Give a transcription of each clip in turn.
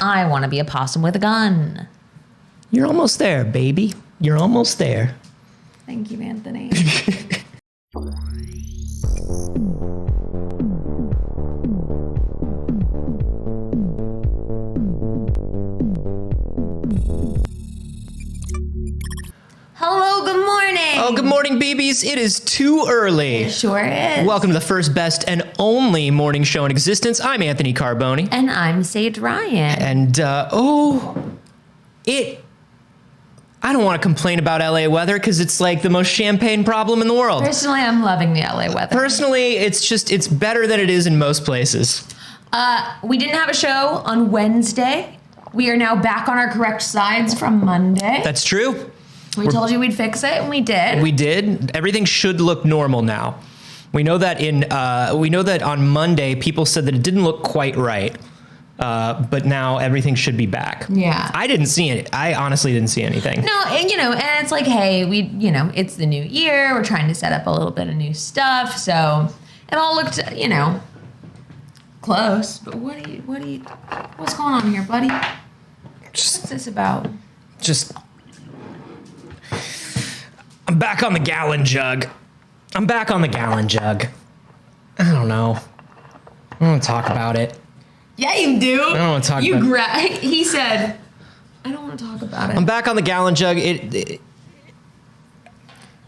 I want to be a possum with a gun. You're almost there, baby. You're almost there. Thank you, Anthony. Hello, good morning. Oh, good morning, BBs. It is too early. It sure is. Welcome to the first, best, and only morning show in existence. I'm Anthony Carboni. And I'm Saige Ryan. And, I don't want to complain about LA weather because it's like the most champagne problem in the world. Personally, I'm loving the LA weather. Personally, it's better than it is in most places. We didn't have a show on Wednesday. We are now back on our correct sides from Monday. That's true. We told you we'd fix it, and we did. We did. Everything should look normal now. We know that on Monday, people said that it didn't look quite right. But now everything should be back. Yeah. I didn't see it. I honestly didn't see anything. No, and it's like, hey, it's the new year. We're trying to set up a little bit of new stuff. So it all looked, close. But what's going on here, buddy? What's this about? I'm back on the gallon jug. I don't know. I don't want to talk about it. Yeah, you do. I don't want to talk about it. He said, I don't want to talk about it. I'm back on the gallon jug. It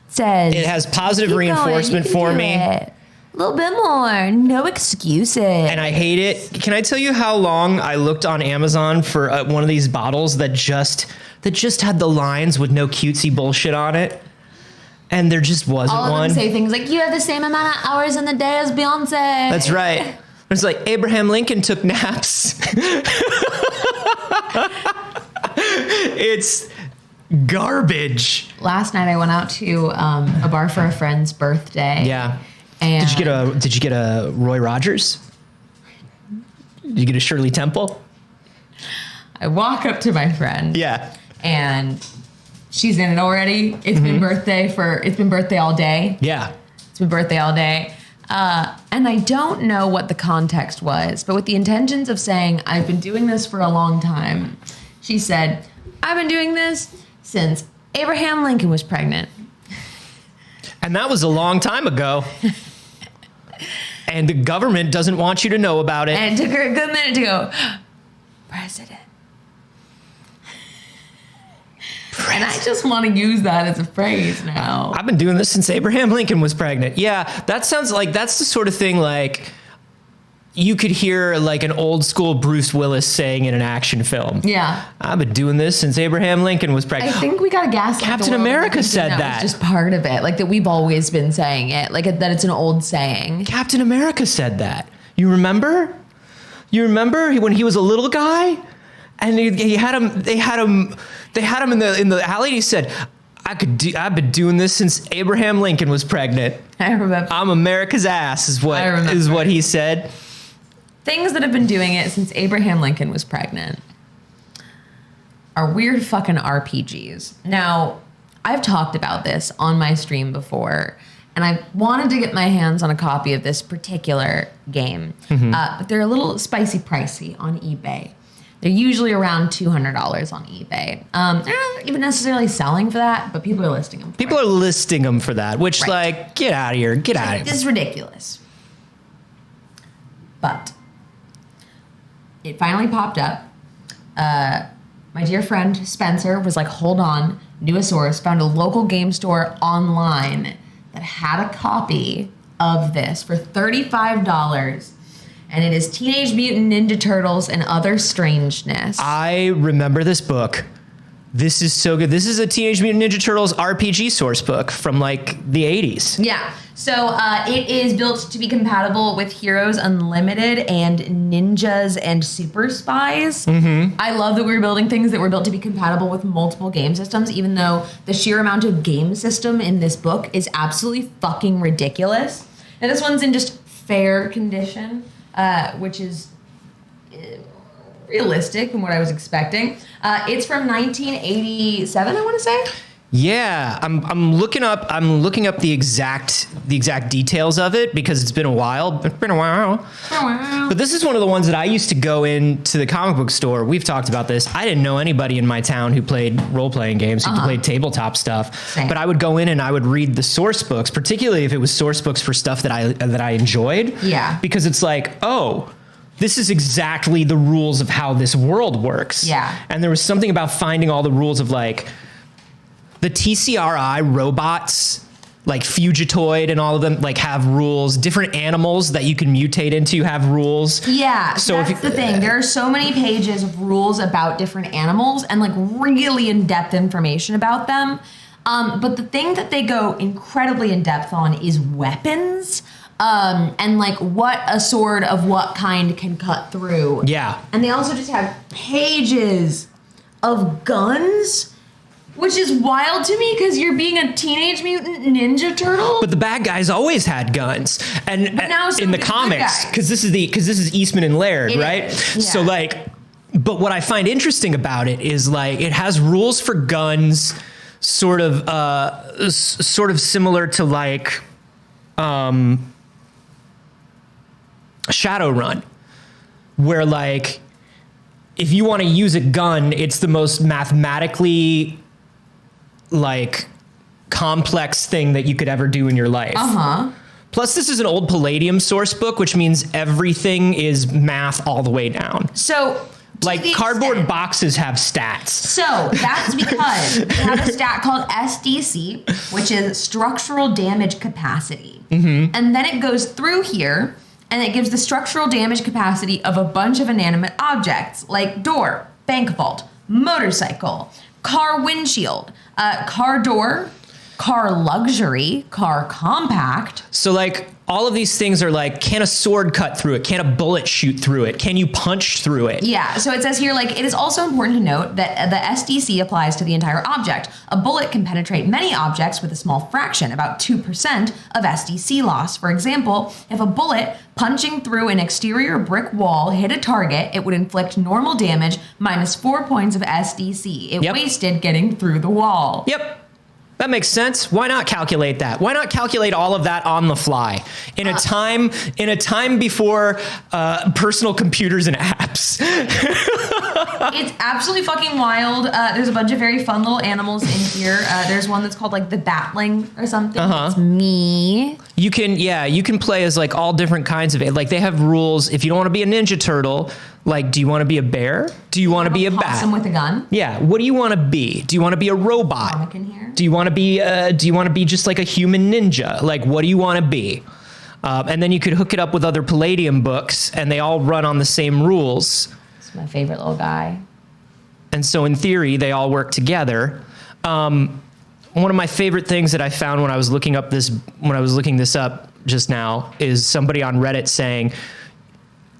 says it has positive reinforcement for me. A little bit more. No excuses. And I hate it. Can I tell you how long I looked on Amazon for one of these bottles that just had the lines with no cutesy bullshit on it? And there just wasn't one. All of them say things like, you have the same amount of hours in the day as Beyonce. That's right. It's like Abraham Lincoln took naps. It's garbage. Last night I went out to a bar for a friend's birthday. Yeah. And Did you get a Roy Rogers? Did you get a Shirley Temple? I walk up to my friend. Yeah. And she's in it already. It's been birthday all day. Yeah. It's been birthday all day. And I don't know what the context was, but with the intentions of saying, I've been doing this for a long time, she said, I've been doing this since Abraham Lincoln was pregnant. And that was a long time ago. And the government doesn't want you to know about it. And it took her a good minute to go, President. And I just want to use that as a phrase now. I've been doing this since Abraham Lincoln was pregnant. Yeah, that sounds like that's the sort of thing like you could hear like an old school Bruce Willis saying in an action film. Yeah. I've been doing this since Abraham Lincoln was pregnant. I think we got to gaslight Captain America said that. Was just part of it. Like that we've always been saying it. Like that it's an old saying. Captain America said that. You remember? When he was a little guy? And they had him in the alley and he said, I've been doing this since Abraham Lincoln was pregnant. I remember. I'm America's ass is what he said. Things that have been doing it since Abraham Lincoln was pregnant are weird fucking RPGs. Now, I've talked about this on my stream before, and I wanted to get my hands on a copy of this particular game, but they're a little spicy pricey on eBay. They're usually around $200 on eBay. They're not even necessarily selling for that, but people are listing them. People are listing them for that, which like, get out of here, get out of here. This is ridiculous. But it finally popped up. My dear friend Spencer was like, hold on, knew a source, found a local game store online that had a copy of this for $35. And it is Teenage Mutant Ninja Turtles and Other Strangeness. I remember this book. This is so good. This is a Teenage Mutant Ninja Turtles RPG source book from like the 80s. Yeah. So it is built to be compatible with Heroes Unlimited and Ninjas and Super Spies. I love that we're building things that were built to be compatible with multiple game systems, even though the sheer amount of game system in this book is absolutely fucking ridiculous. And this one's in just fair condition. Which is realistic and what I was expecting. It's from 1987, I want to say. Yeah, I'm looking up the exact details of it because it's been a while. But this is one of the ones that I used to go into the comic book store. We've talked about this. I didn't know anybody in my town who played role-playing games, who played tabletop stuff. Same. But I would go in and I would read the source books, particularly if it was source books for stuff that I enjoyed. Yeah. Because it's like, oh, this is exactly the rules of how this world works. Yeah. And there was something about finding all the rules of like the TCRI robots, like Fugitoid and all of them, like have rules. Different animals that you can mutate into have rules. Yeah, so that's the thing. There are so many pages of rules about different animals and like really in-depth information about them. But the thing that they go incredibly in-depth on is weapons. And like what a sword of what kind can cut through. Yeah. And they also just have pages of guns, which is wild to me because you're being a Teenage Mutant Ninja Turtle. But the bad guys always had guns, and now so in the do the good comics, guys. because this is Eastman and Laird, right? Is, yeah. So like, but what I find interesting about it is like it has rules for guns, sort of similar to like Shadowrun, where like if you want to use a gun, it's the most mathematically like complex thing that you could ever do in your life. Plus, this is an old Palladium source book, which means everything is math all the way down. So, like cardboard boxes have stats. So that's because we have a stat called SDC, which is structural damage capacity. And then it goes through here and it gives the structural damage capacity of a bunch of inanimate objects like door, bank vault, motorcycle, car windshield, car door, car luxury, car compact. So like all of these things are like, can a sword cut through it? Can a bullet shoot through it? Can you punch through it? Yeah, so it says here, like, it is also important to note that the SDC applies to the entire object. A bullet can penetrate many objects with a small fraction, about 2% of SDC loss. For example, if a bullet punching through an exterior brick wall hit a target, it would inflict normal damage minus 4 points of SDC. It wasted getting through the wall. Yep. That makes sense. Why not calculate that? Why not calculate all of that on the fly in a time before personal computers and apps? It's absolutely fucking wild. There's a bunch of very fun little animals in here. There's one that's called like the Batling or something. It's me. You can play as like all different kinds of it. Like they have rules. If you don't want to be a Ninja Turtle, like, do you want to be a bear? Do you want to be a bat? Possum with a gun. Yeah. What do you want to be? Do you want to be a robot? Comic in here. Do you want to be just like a human ninja? Like, what do you want to be? And then you could hook it up with other Palladium books, and they all run on the same rules. It's my favorite little guy. And so, in theory, they all work together. One of my favorite things that I found when I was looking this up just now is somebody on Reddit saying,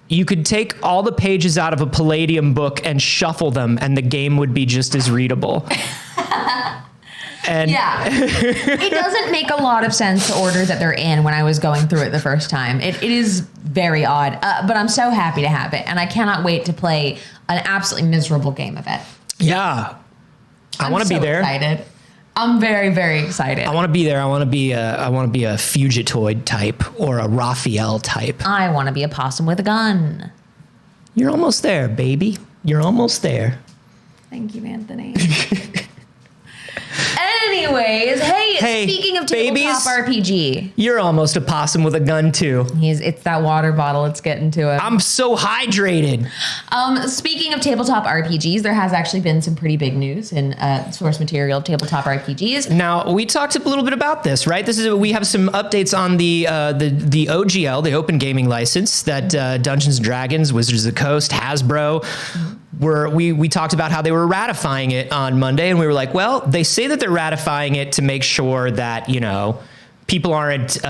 you could take all the pages out of a Palladium book and shuffle them, and the game would be just as readable. And yeah, it doesn't make a lot of sense the order that they're in when I was going through it the first time. It is very odd, but I'm so happy to have it, and I cannot wait to play an absolutely miserable game of it. Yeah, I want to be there. Excited. I'm very, very excited. I want to be there. I want to be a Fugitoid type or a Raphael type. I want to be a possum with a gun. You're almost there, baby. You're almost there. Thank you, Anthony. Anyways, hey, speaking of tabletop RPG. You're almost a possum with a gun too. It's that water bottle. It's getting to it. I'm so hydrated. Speaking of tabletop RPGs, there has actually been some pretty big news in source material of tabletop RPGs. Now, we talked a little bit about this, right? We have some updates on the OGL, the Open Gaming License that Dungeons & Dragons, Wizards of the Coast, Hasbro, we talked about how they were ratifying it on Monday, and we were like, well, they say that they're ratifying it to make sure that, you know, people aren't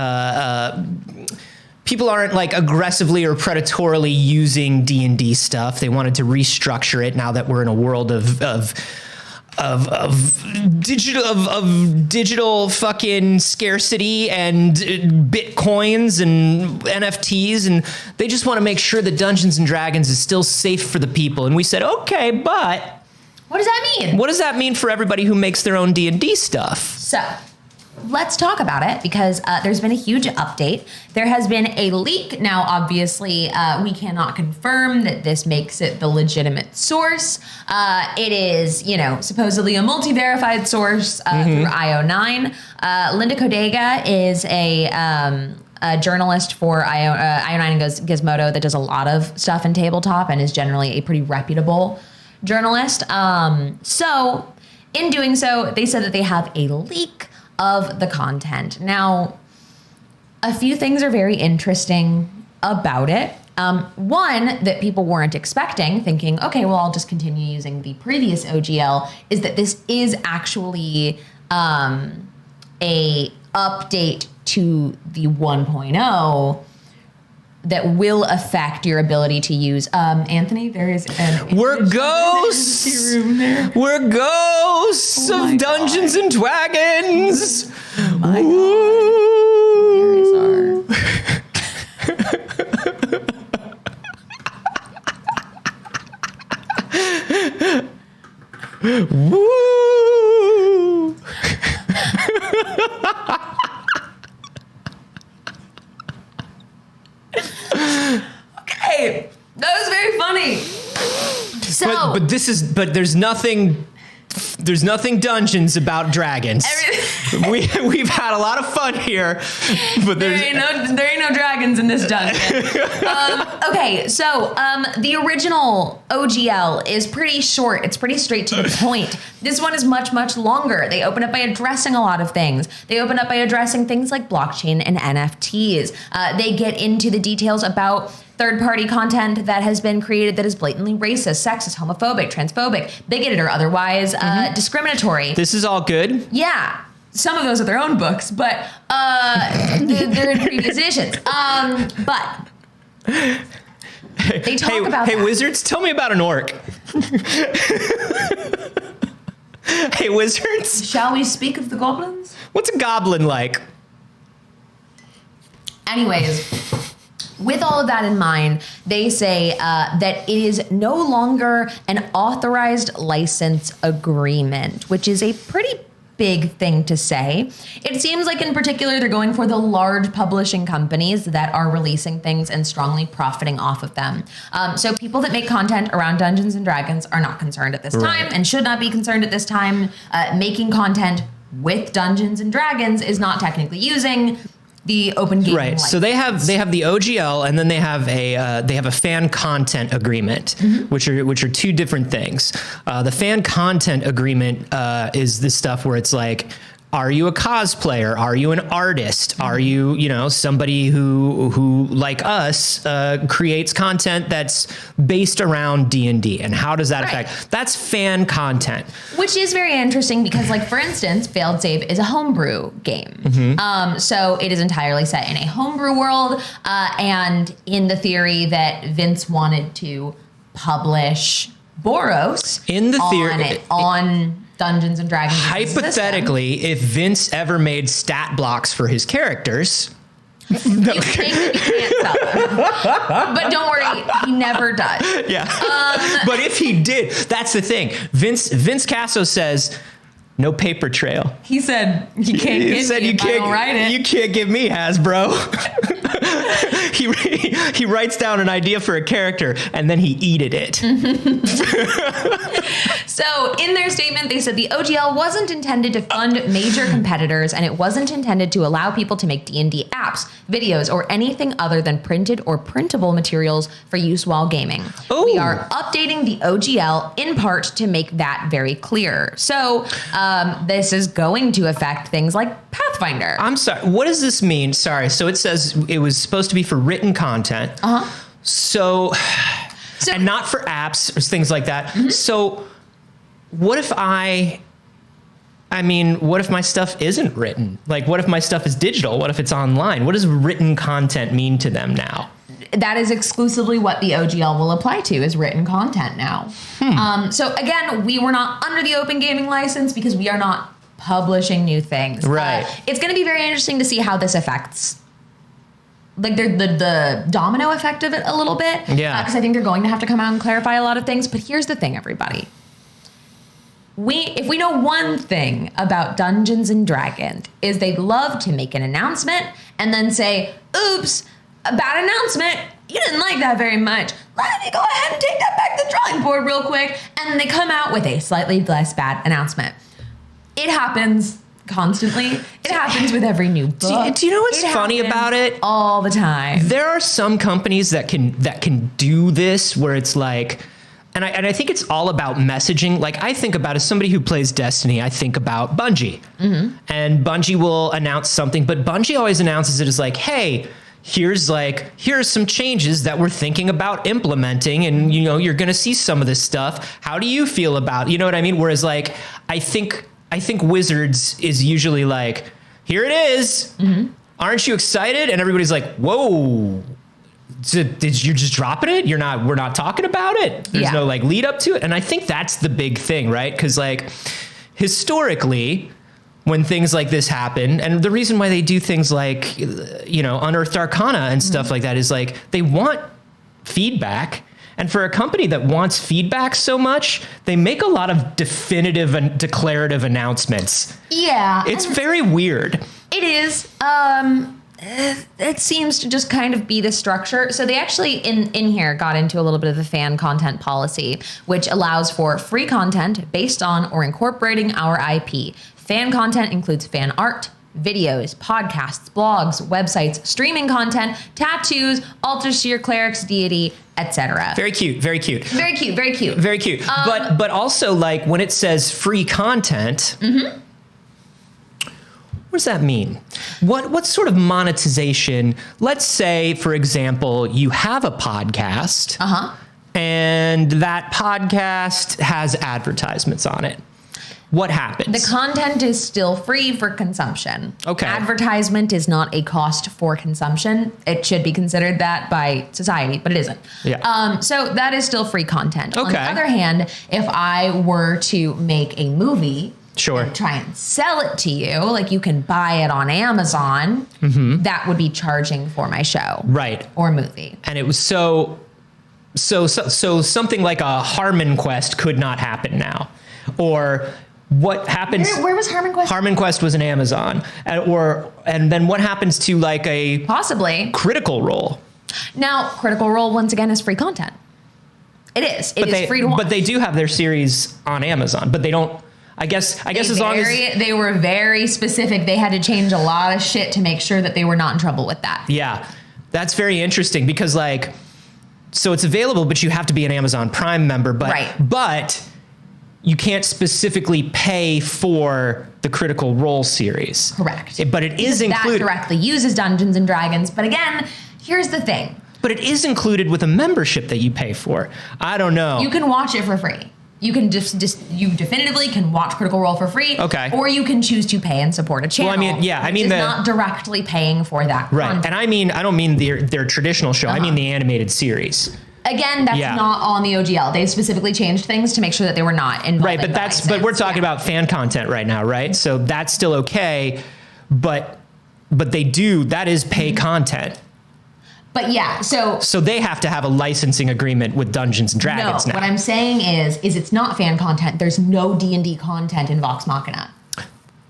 like aggressively or predatorily using D&D stuff. They wanted to restructure it now that we're in a world of digital fucking scarcity and bitcoins and NFTs, and they just want to make sure that Dungeons and Dragons is still safe for the people. And we said, okay, but What does that mean? What does that mean for everybody who makes their own D&D stuff? So let's talk about it because there's been a huge update. There has been a leak. Now, obviously, we cannot confirm that this makes it the legitimate source. It is, supposedly a multi-verified source through IO9. Linda Codega is a journalist for IO9 and Gizmodo that does a lot of stuff in tabletop and is generally a pretty reputable journalist. So in doing so, they said that they have a leak of the content. Now, a few things are very interesting about it. One that people weren't expecting, thinking, okay, well, I'll just continue using the previous OGL, is that this is actually a update to the 1.0 that will affect your ability to use. Anthony, there is We're ghosts! We're ghosts of Dungeons and Dragons! Oh my God. There is our... Woo! Okay, that was very funny. So, but there's nothing dungeons about dragons. We've had a lot of fun here, but there ain't no dragons in this dungeon. Okay, so the original OGL is pretty short. It's pretty straight to the point. This one is much, much longer. They open up by addressing a lot of things. They open up by addressing things like blockchain and NFTs. They get into the details about third-party content that has been created that is blatantly racist, sexist, homophobic, transphobic, bigoted, or otherwise discriminatory. This is all good. Yeah. Some of those are their own books, but they're in previous editions. But they talk about that. Wizards, tell me about an orc. Hey, wizards. Shall we speak of the goblins? What's a goblin like? Anyways, with all of that in mind, they say that it is no longer an authorized license agreement, which is a pretty big thing to say. It seems like in particular they're going for the large publishing companies that are releasing things and strongly profiting off of them. So people that make content around Dungeons and Dragons are not concerned at this time and should not be concerned at this time. Making content with Dungeons and Dragons is not technically using the open game license. So they have the OGL, and then they have a fan content agreement, which are two different things. The fan content agreement is the stuff where it's like, are you a cosplayer? Are you an artist? Are you somebody who like us creates content that's based around D&D, and how does that affect? That's fan content, which is very interesting because, like, for instance, Failed Save is a homebrew game. So it is entirely set in a homebrew world, and in the theory that Vince wanted to publish Boros on Dungeons and Dragons. Hypothetically, if Vince ever made stat blocks for his characters, you think you can't sell them. But don't worry, he never does. Yeah. But if he did, that's the thing. Vince Casso says, no paper trail. He said, you can't write it. You can't give me Hasbro. He writes down an idea for a character and then he eated it. So in their statement, they said the OGL wasn't intended to fund major competitors, and it wasn't intended to allow people to make D&D apps, videos, or anything other than printed or printable materials for use while gaming. Ooh. We are updating the OGL in part to make that very clear. So this is going to affect things like Pathfinder. I'm sorry. What does this mean? Sorry. So it says it was supposed to be for written content. So and not for apps or things like that. So what if what if my stuff isn't written? Like, what if my stuff is digital? What if it's online? What does written content mean to them now? That is exclusively what the OGL will apply to, is written content now. So again, we were not under the open gaming license because we are not publishing new things. Right. It's going to be very interesting to see how this affects, like, the domino effect of it a little bit. Yeah. Because I think they're going to have to come out and clarify a lot of things. But here's the thing, everybody. if we know one thing about Dungeons and Dragons is they love to make an announcement and then say, oops, a bad announcement. You didn't like that very much. Let me go ahead and take that back to the drawing board real quick. And then they come out with a slightly less bad announcement. It happens constantly. It happens with every new book. Do you know what's funny about it? All the time. There are some companies that can do this where it's like, and I think it's all about messaging. Like I think about, as somebody who plays Destiny, I think about Bungie. And Bungie will announce something, but Bungie always announces it as like, hey, here's some changes that we're thinking about implementing, and you're going to see some of this stuff. How do you feel about, you know what I mean? Whereas like, I think Wizards is usually like, here it is. Aren't you excited? And everybody's like, whoa. Did you just dropping it? We're not talking about it. There's no like lead up to it. And I think that's the big thing, right? Because like historically, when things like this happen, and the reason why they do things like, Unearthed Arcana and stuff like that is like, they want feedback. And for a company that wants feedback so much, they make a lot of definitive and declarative announcements. Yeah. It's very weird. It is. It seems to just kind of be the structure. So they actually in here got into a little bit of the fan content policy, which allows for free content based on or incorporating our IP. Fan content includes fan art, videos, podcasts, blogs, websites, streaming content, tattoos, altars to your cleric's deity, etc. Very cute, very cute. Very cute, very cute. Very cute. But also like when it says free content, what does that mean? What sort of monetization? Let's say, for example, you have a podcast and that podcast has advertisements on it. What happens? The content is still free for consumption. Okay. Advertisement is not a cost for consumption. It should be considered that by society, but it isn't. Yeah. So that is still free content. Okay. On the other hand, if I were to make a movie, sure, and try and sell it to you, like you can buy it on Amazon, that would be charging for my show. Right. Or movie. And it was so something like a Harmon Quest could not happen now. Or what happens? Where was Harmon Quest? Harmon Quest was an Amazon, and then what happens to like a possibly Critical Role? Now, Critical Role once again is free content. It is. It is free to watch. But they do have their series on Amazon, but they don't. I guess as long as they were very specific, they had to change a lot of shit to make sure that they were not in trouble with that. Yeah, that's very interesting because like, so it's available, but you have to be an Amazon Prime member. But you can't specifically pay for the Critical Role series. Correct. But it is included. That directly uses Dungeons and Dragons. But again, here's the thing. But it is included with a membership that you pay for. I don't know. You can watch it for free. You can you definitively can watch Critical Role for free. Okay. Or you can choose to pay and support a channel. Well, I mean, not directly paying for that. Right. Content. And I don't mean their traditional show. I mean the animated series. Again, that's not on the OGL. They specifically changed things to make sure that they were not involved. Right, but we're talking about fan content right now, right? So that's still okay, but that is pay content. But yeah, so they have to have a licensing agreement with Dungeons and Dragons now. What I'm saying is it's not fan content. There's no D&D content in Vox Machina.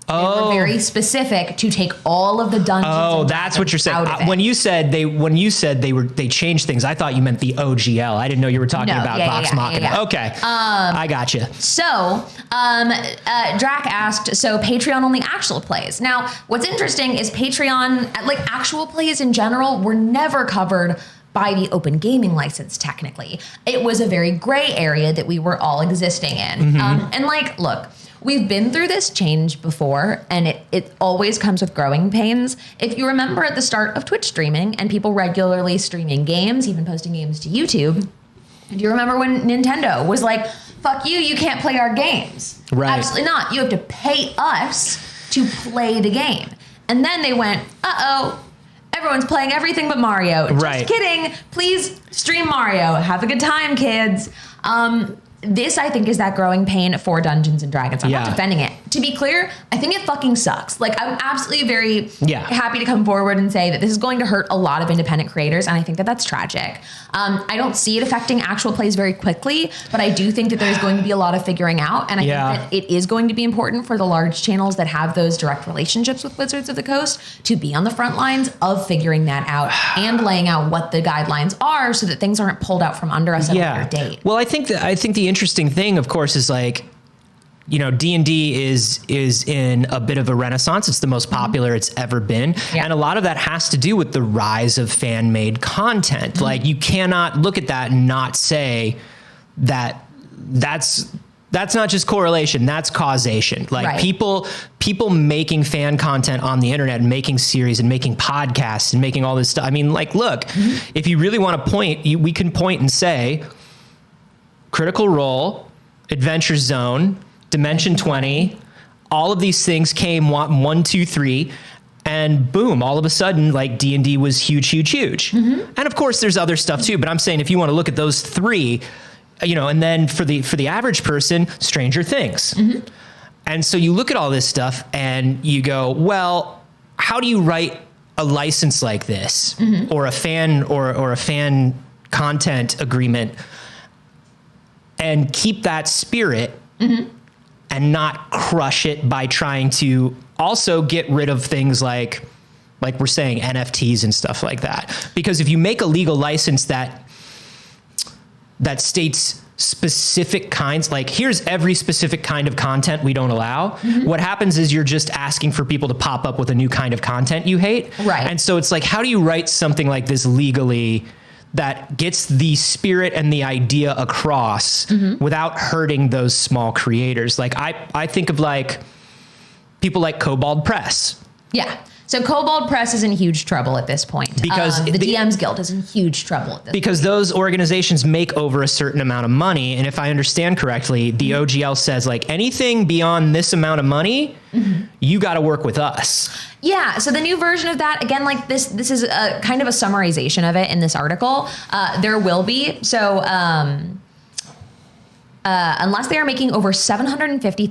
They were very specific to take all of the Dungeons. Oh, that's what you're saying. When you said they changed things, I thought you meant the OGL. I didn't know you were talking about Vox Machina. Yeah. Okay, I gotcha. So, Drac asked, so Patreon only actual plays. Now, what's interesting is Patreon, like actual plays in general, were never covered by the open gaming license. Technically, it was a very gray area that we were all existing in. And like, look. We've been through this change before, and it always comes with growing pains. If you remember at the start of Twitch streaming and people regularly streaming games, even posting games to YouTube, do you remember when Nintendo was like, fuck you, you can't play our games? Right. Absolutely not. You have to pay us to play the game. And then they went, everyone's playing everything but Mario. Right. Just kidding. Please stream Mario. Have a good time, kids. This, I think, is that growing pain for Dungeons and Dragons. I'm not defending it. to be clear, I think it fucking sucks. Like, I'm absolutely very Yeah. happy to come forward and say that this is going to hurt a lot of independent creators, and I think that that's tragic. I don't see it affecting actual plays very quickly, but I do think that there's going to be a lot of figuring out, and I think that it is going to be important for the large channels that have those direct relationships with Wizards of the Coast to be on the front lines of figuring that out and laying out what the guidelines are so that things aren't pulled out from under us at a later date. Well, I think the interesting thing, of course, is like, you know, D&D is in a bit of a renaissance. It's the most popular it's ever been. Yeah. And a lot of that has to do with the rise of fan-made content. Mm-hmm. Like, you cannot look at that and not say that that's not just correlation, that's causation. Like, people making fan content on the internet and making series and making podcasts and making all this stuff. I mean, like, look, if you really want to point, we can point and say Critical Role, Adventure Zone, Dimension 20, all of these things came 1, 2, 3, and boom, all of a sudden, like, D&D was huge. Mm-hmm. And of course there's other stuff too, but I'm saying if you want to look at those 3, you know, and then for the average person, Stranger Things. Mm-hmm. And so you look at all this stuff and you go, well, how do you write a license like this, mm-hmm. or a fan content agreement and keep that spirit, mm-hmm. and not crush it by trying to also get rid of things like we're saying, NFTs and stuff like that? Because if you make a legal license that states specific kinds, like, here's every specific kind of content we don't allow, mm-hmm. what happens is you're just asking for people to pop up with a new kind of content you hate. Right. And so it's like, how do you write something like this legally that gets the spirit and the idea across, mm-hmm. without hurting those small creators? Like, I think of like people like Kobold Press. Yeah. So Kobold Press is in huge trouble at this point. Because the DMs Guild is in huge trouble at this point. Because those organizations make over a certain amount of money. And if I understand correctly, the OGL says, like, anything beyond this amount of money, mm-hmm. you got to work with us. Yeah. So the new version of that, again, like, this is a kind of a summarization of it in this article. There will be. So, unless they are making over $750,000,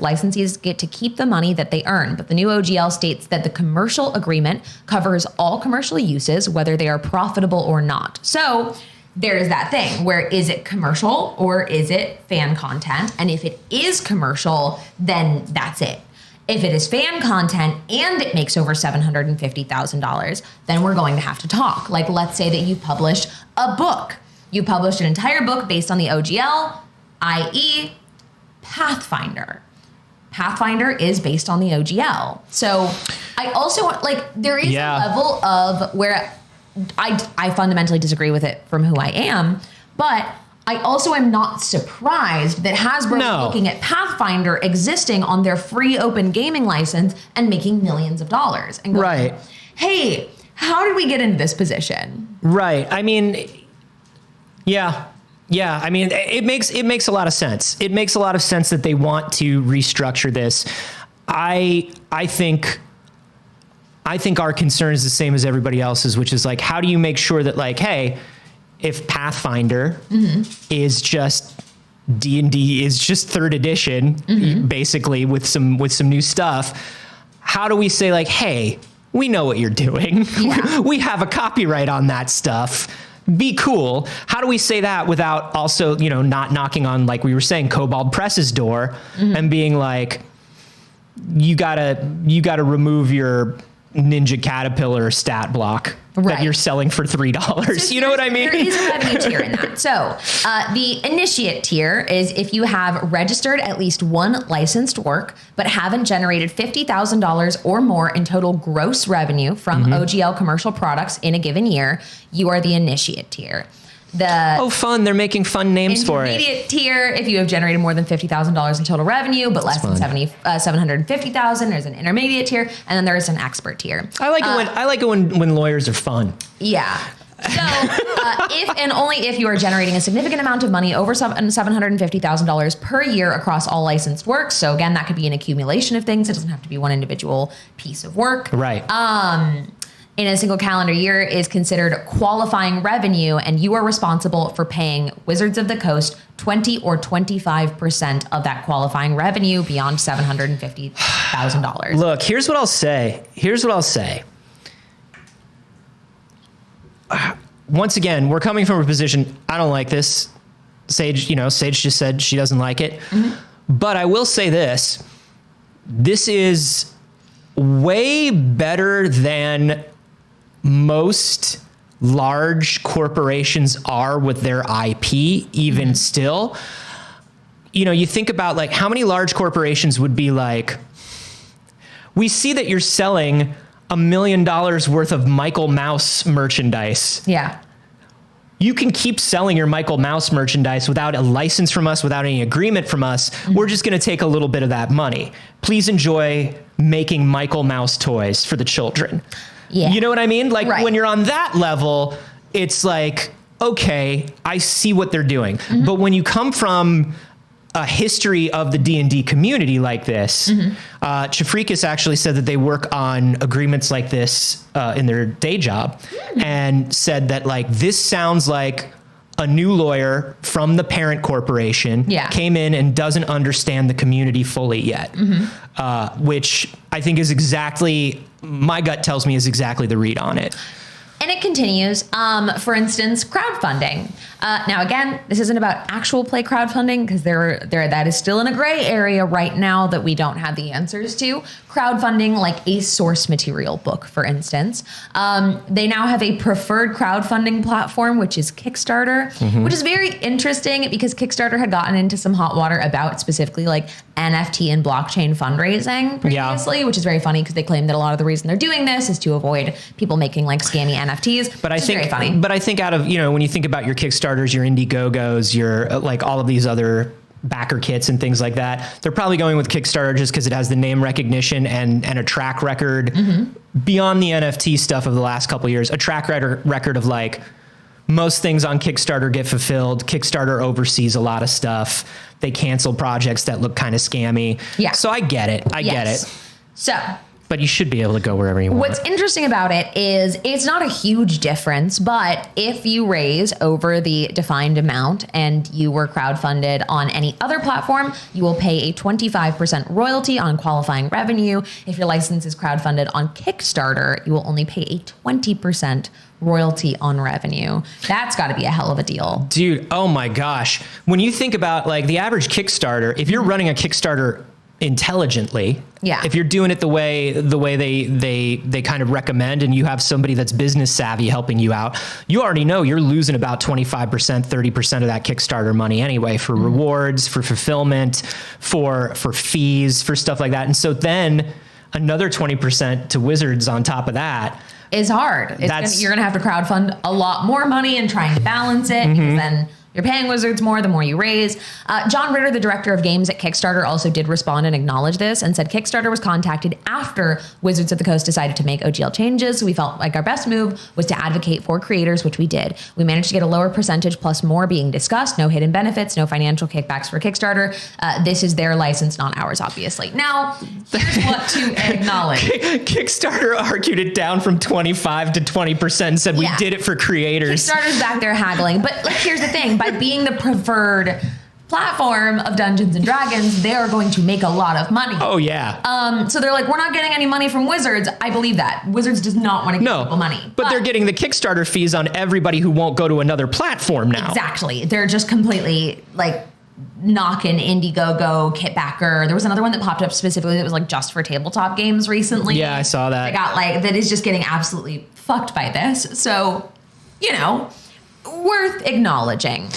licensees get to keep the money that they earn. But the new OGL states that the commercial agreement covers all commercial uses, whether they are profitable or not. So there's that thing where, is it commercial or is it fan content? And if it is commercial, then that's it. If it is fan content and it makes over $750,000, then we're going to have to talk. Like, let's say that you published a book. You published an entire book based on the OGL, i.e. Pathfinder. Pathfinder is based on the OGL. So I also, like, there is a level of where I fundamentally disagree with it from who I am, but I also am not surprised that Hasbro is looking at Pathfinder existing on their free open gaming license and making millions of dollars. And going, hey, how did we get into this position? Right. I mean, yeah. I mean, it makes a lot of sense. It makes a lot of sense that they want to restructure this. I think our concern is the same as everybody else's, which is like, how do you make sure that, like, hey, if Pathfinder, mm-hmm. is just D&D is just 3rd edition, mm-hmm. basically with some new stuff, how do we say, like, hey, we know what you're doing. Yeah. We have a copyright on that stuff. Be cool. How do we say that without also, you know, not knocking on, like we were saying, Kobold Press's door, mm-hmm. and being like, you gotta remove your Ninja Caterpillar stat block that you're selling for $3. So you know what I mean? There is a revenue tier in that. So the initiate tier is if you have registered at least one licensed work, but haven't generated $50,000 or more in total gross revenue from mm-hmm. OGL commercial products in a given year, you are the initiate tier. Fun. They're making fun names for it. Intermediate tier, if you have generated more than $50,000 in total revenue, but less than $750,000, there's an intermediate tier, and then there is an expert tier. I like it when lawyers are fun. Yeah. So, if and only if you are generating a significant amount of money over $750,000 per year across all licensed works. So again, that could be an accumulation of things. It doesn't have to be one individual piece of work. Right. in a single calendar year is considered qualifying revenue, and you are responsible for paying Wizards of the Coast 20 or 25% of that qualifying revenue beyond $750,000. Look, here's what I'll say. Once again, we're coming from a position, I don't like this. Saige just said she doesn't like it. But I will say this. This is way better than most large corporations are with their IP, even still. You think about like how many large corporations would be like, we see that you're selling $1 million worth of Michael Mouse merchandise. Yeah. You can keep selling your Michael Mouse merchandise without a license from us, without any agreement from us. We're just going to take a little bit of that money. Please enjoy making Michael Mouse toys for the children. Yeah. You know what I mean? Like when you're on that level, it's like, okay, I see what they're doing. But when you come from a history of the D&D community like this, Chafrikas actually said that they work on agreements like this in their day job, and said that like this sounds like a new lawyer from the parent corporation came in and doesn't understand the community fully yet, which I think is exactly, my gut tells me is exactly the read on it. And it continues. For instance, crowdfunding. Now, again, this isn't about actual play crowdfunding because that is still in a gray area right now that we don't have the answers to. Crowdfunding, like a source material book, for instance. They now have a preferred crowdfunding platform, which is Kickstarter, which is very interesting because Kickstarter had gotten into some hot water about specifically like NFT and blockchain fundraising previously, which is very funny because they claim that a lot of the reason they're doing this is to avoid people making like scammy NFTs. But I think out of, when you think about your Kickstarters, your Indiegogos, your like all of these other backer kits and things like that, they're probably going with Kickstarter just because it has the name recognition and a track record beyond the NFT stuff of the last couple of years, a track record of like most things on Kickstarter get fulfilled. Kickstarter oversees a lot of stuff. They cancel projects that look kind of scammy. Yeah. So I get it. I get it. So, but you should be able to go wherever you want. What's interesting about it is it's not a huge difference, but if you raise over the defined amount and you were crowdfunded on any other platform, you will pay a 25% royalty on qualifying revenue. If your license is crowdfunded on Kickstarter, you will only pay a 20% royalty on revenue. That's got to be a hell of a deal. Dude, oh my gosh. When you think about like the average Kickstarter, if you're running a Kickstarter intelligently, if you're doing it the way they kind of recommend, and you have somebody that's business savvy helping you out, you already know you're losing about 25%, 30% of that Kickstarter money anyway for rewards, for fulfillment, for fees, for stuff like that. And so then another 20% to Wizards on top of that is hard. You're going to have to crowdfund a lot more money and trying to balance it, because then you're paying Wizards more the more you raise. John Ritter, the director of games at Kickstarter, also did respond and acknowledge this and said Kickstarter was contacted after Wizards of the Coast decided to make OGL changes. So we felt like our best move was to advocate for creators, which we did. We managed to get a lower percentage plus more being discussed. No hidden benefits, no financial kickbacks for Kickstarter. This is their license, not ours, obviously. Now, here's what to acknowledge. Kickstarter argued it down from 25 to 20% and said we did it for creators. Kickstarter's back there haggling. But like, here's the thing. By being the preferred platform of Dungeons and Dragons, they are going to make a lot of money. Oh, yeah. So they're like, we're not getting any money from Wizards. I believe that. Wizards does not want to give people money. But they're getting the Kickstarter fees on everybody who won't go to another platform now. Exactly. They're just completely like knocking Indiegogo, Kitbacker. There was another one that popped up specifically that was like just for tabletop games recently. Yeah, I saw that. That is just getting absolutely fucked by this. So, worth acknowledging.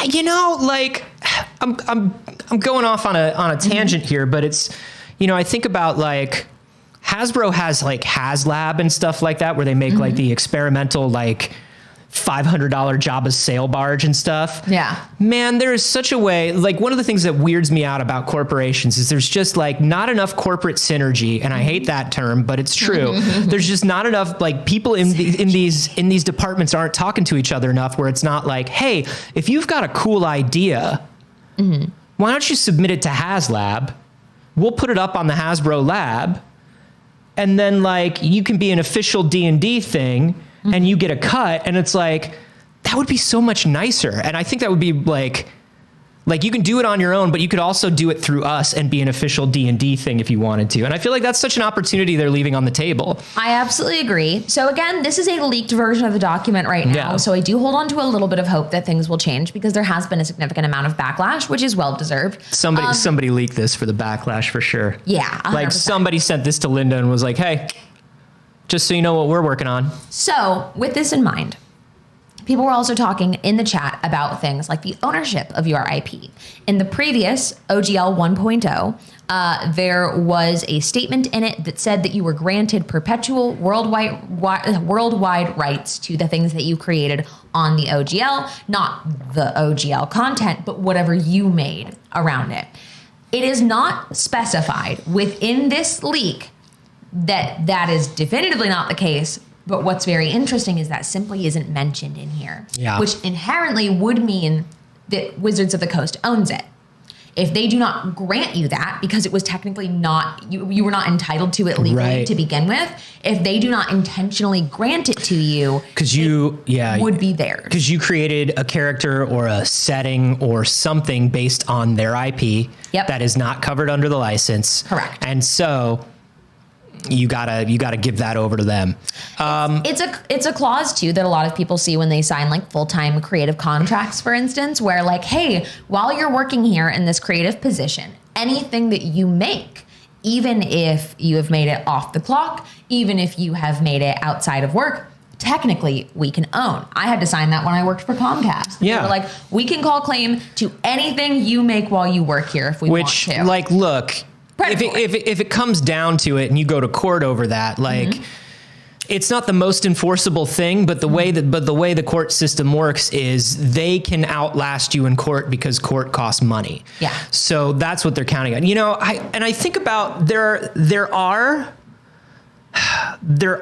Like I'm going off on a tangent here, but it's, I think about like Hasbro has like HasLab and stuff like that, where they make like the experimental like $500 Jabba's sail barge and stuff. Yeah. Man, there is such a way, like one of the things that weirds me out about corporations is there's just like not enough corporate synergy. And I hate that term, but it's true. There's just not enough, like people in these departments aren't talking to each other enough, where it's not like, hey, if you've got a cool idea, why don't you submit it to HasLab? We'll put it up on the Hasbro lab. and then like you can be an official D&D thing and you get a cut, and it's like, that would be so much nicer. And I think that would be like you can do it on your own, but you could also do it through us and be an official D&D thing if you wanted to. And I feel like that's such an opportunity they're leaving on the table. I absolutely agree. So again, this is a leaked version of the document right now. Yeah. So I do hold on to a little bit of hope that things will change, because there has been a significant amount of backlash, which is well-deserved. Somebody leaked this for the backlash for sure. Yeah. 100%. Like somebody sent this to Linda and was like, hey, just so you know what we're working on. So with this in mind, people were also talking in the chat about things like the ownership of your IP. In the previous OGL 1.0, there was a statement in it that said that you were granted perpetual worldwide rights to the things that you created on the OGL, not the OGL content, but whatever you made around it. It is not specified within this leak that that is definitively not the case. But what's very interesting is that simply isn't mentioned in here, which inherently would mean that Wizards of the Coast owns it. If they do not grant you that, because it was technically not, you were not entitled to it legally to begin with, if they do not intentionally grant it to you, would be theirs. Because you created a character or a setting or something based on their IP that is not covered under the license. Correct. And so you gotta give that over to them. It's a clause too that a lot of people see when they sign like full-time creative contracts, for instance, where like, hey, while you're working here in this creative position, anything that you make, even if you have made it off the clock, even if you have made it outside of work, technically we can own. I had to sign that when I worked for Comcast. Yeah. They were like, we can call claim to anything you make while you work here if we want to. Like, look, if it comes down to it and you go to court over that, like, it's not the most enforceable thing, but the way the court system works is they can outlast you in court because court costs money. Yeah. So that's what they're counting on. You know, I think about there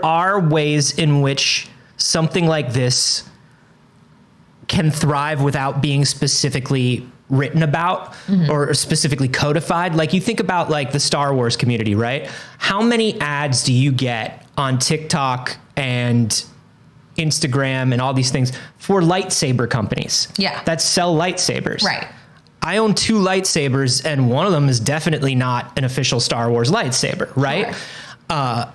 are ways in which something like this can thrive without being specifically written about or specifically codified. Like you think about like the Star Wars community, right? How many ads do you get on TikTok and Instagram and all these things for lightsaber companies that sell lightsabers? Right. I own 2 lightsabers and one of them is definitely not an official Star Wars lightsaber, right? Sure.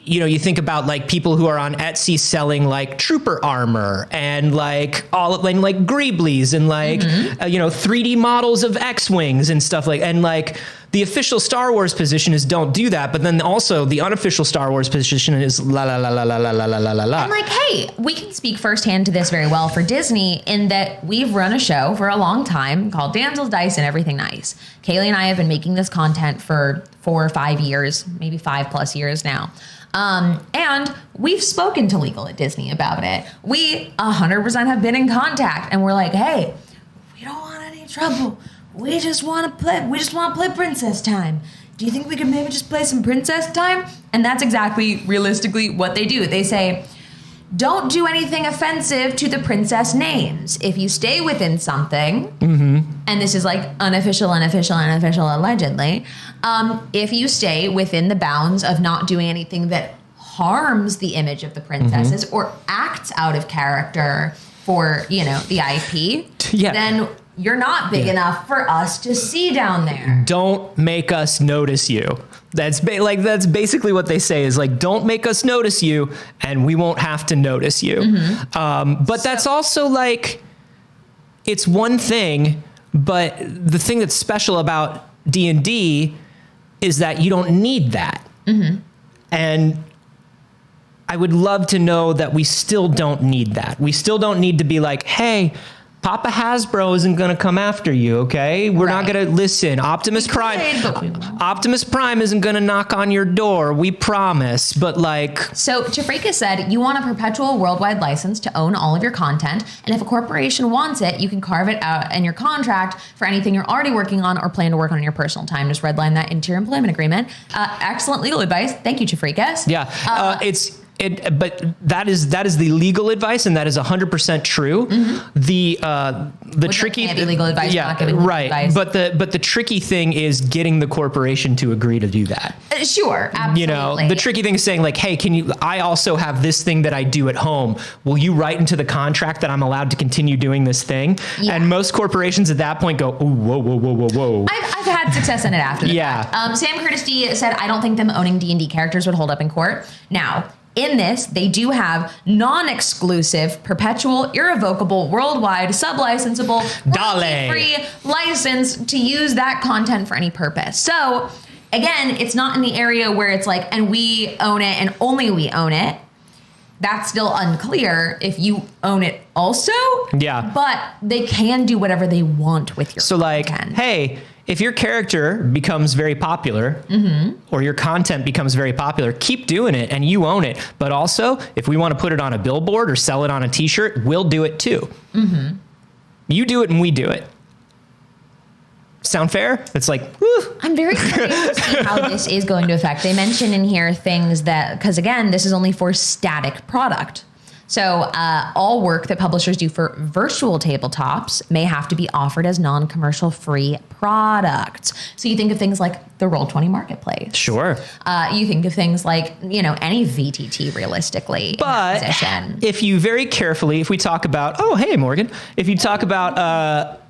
You know, you think about like people who are on Etsy selling like trooper armor and like like Greeblies and like, 3D models of X-Wings and stuff and like the official Star Wars position is don't do that. But then also the unofficial Star Wars position is la la la la la la la la la la. I'm like, hey, we can speak firsthand to this very well for Disney in that we've run a show for a long time called Damsels, Dice, and Everything Nice. Kaylee and I have been making this content for 4 or 5 years, maybe 5+ years now. And we've spoken to legal at Disney about it. We 100% have been in contact and we're like, hey, we don't want any trouble. We just want to play Princess Time. Do you think we could maybe just play some Princess Time? And that's exactly realistically what they do. They say, don't do anything offensive to the princess names. If you stay within something, and this is like unofficial, allegedly, if you stay within the bounds of not doing anything that harms the image of the princesses or acts out of character for, the IP, then you're not big enough for us to see down there. Don't make us notice you. That's basically what they say is like, don't make us notice you and we won't have to notice you. But that's also like, it's one thing, but the thing that's special about D&D is that you don't need that. And I would love to know that we still don't need that. We still don't need to be like, hey, Papa Hasbro isn't going to come after you, okay? We're not going to listen. Optimus Prime isn't going to knock on your door. We promise. But like... So Tafrika said, you want a perpetual worldwide license to own all of your content. And if a corporation wants it, you can carve it out in your contract for anything you're already working on or plan to work on in your personal time. Just redline that into your employment agreement. Excellent legal advice. Thank you, Tafrika. Yeah. But that is the legal advice, and that is 100% true. The tricky can't be legal advice, not giving legal advice. But the tricky thing is getting the corporation to agree to do that. Sure, absolutely. You know, the tricky thing is saying like, hey, I also have this thing that I do at home. Will you write into the contract that I'm allowed to continue doing this thing? Yeah. And most corporations at that point go, ooh, whoa. I've had success in it after the fact. Sam Curtis D said, I don't think them owning D&D characters would hold up in court. Now, in this, they do have non-exclusive, perpetual, irrevocable, worldwide, sub-licensable, free license to use that content for any purpose. So, again, it's not in the area where it's like, and we own it and only we own it. That's still unclear if you own it also. Yeah. But they can do whatever they want with your So like, content. hey, if your character becomes very popular or your content becomes very popular, keep doing it and you own it. But also, if we want to put it on a billboard or sell it on a t-shirt, we'll do it too. You do it and we do it. Sound fair? It's like, whew. I'm very curious to see how this is going to affect. They mention in here things that, because again, this is only for static product. So all work that publishers do for virtual tabletops may have to be offered as non-commercial free products. So you think of things like the Roll20 marketplace. Sure. You think of things like, you know, any VTT realistically. But if you very carefully, if we talk about, oh, hey, Morgan, if you talk about,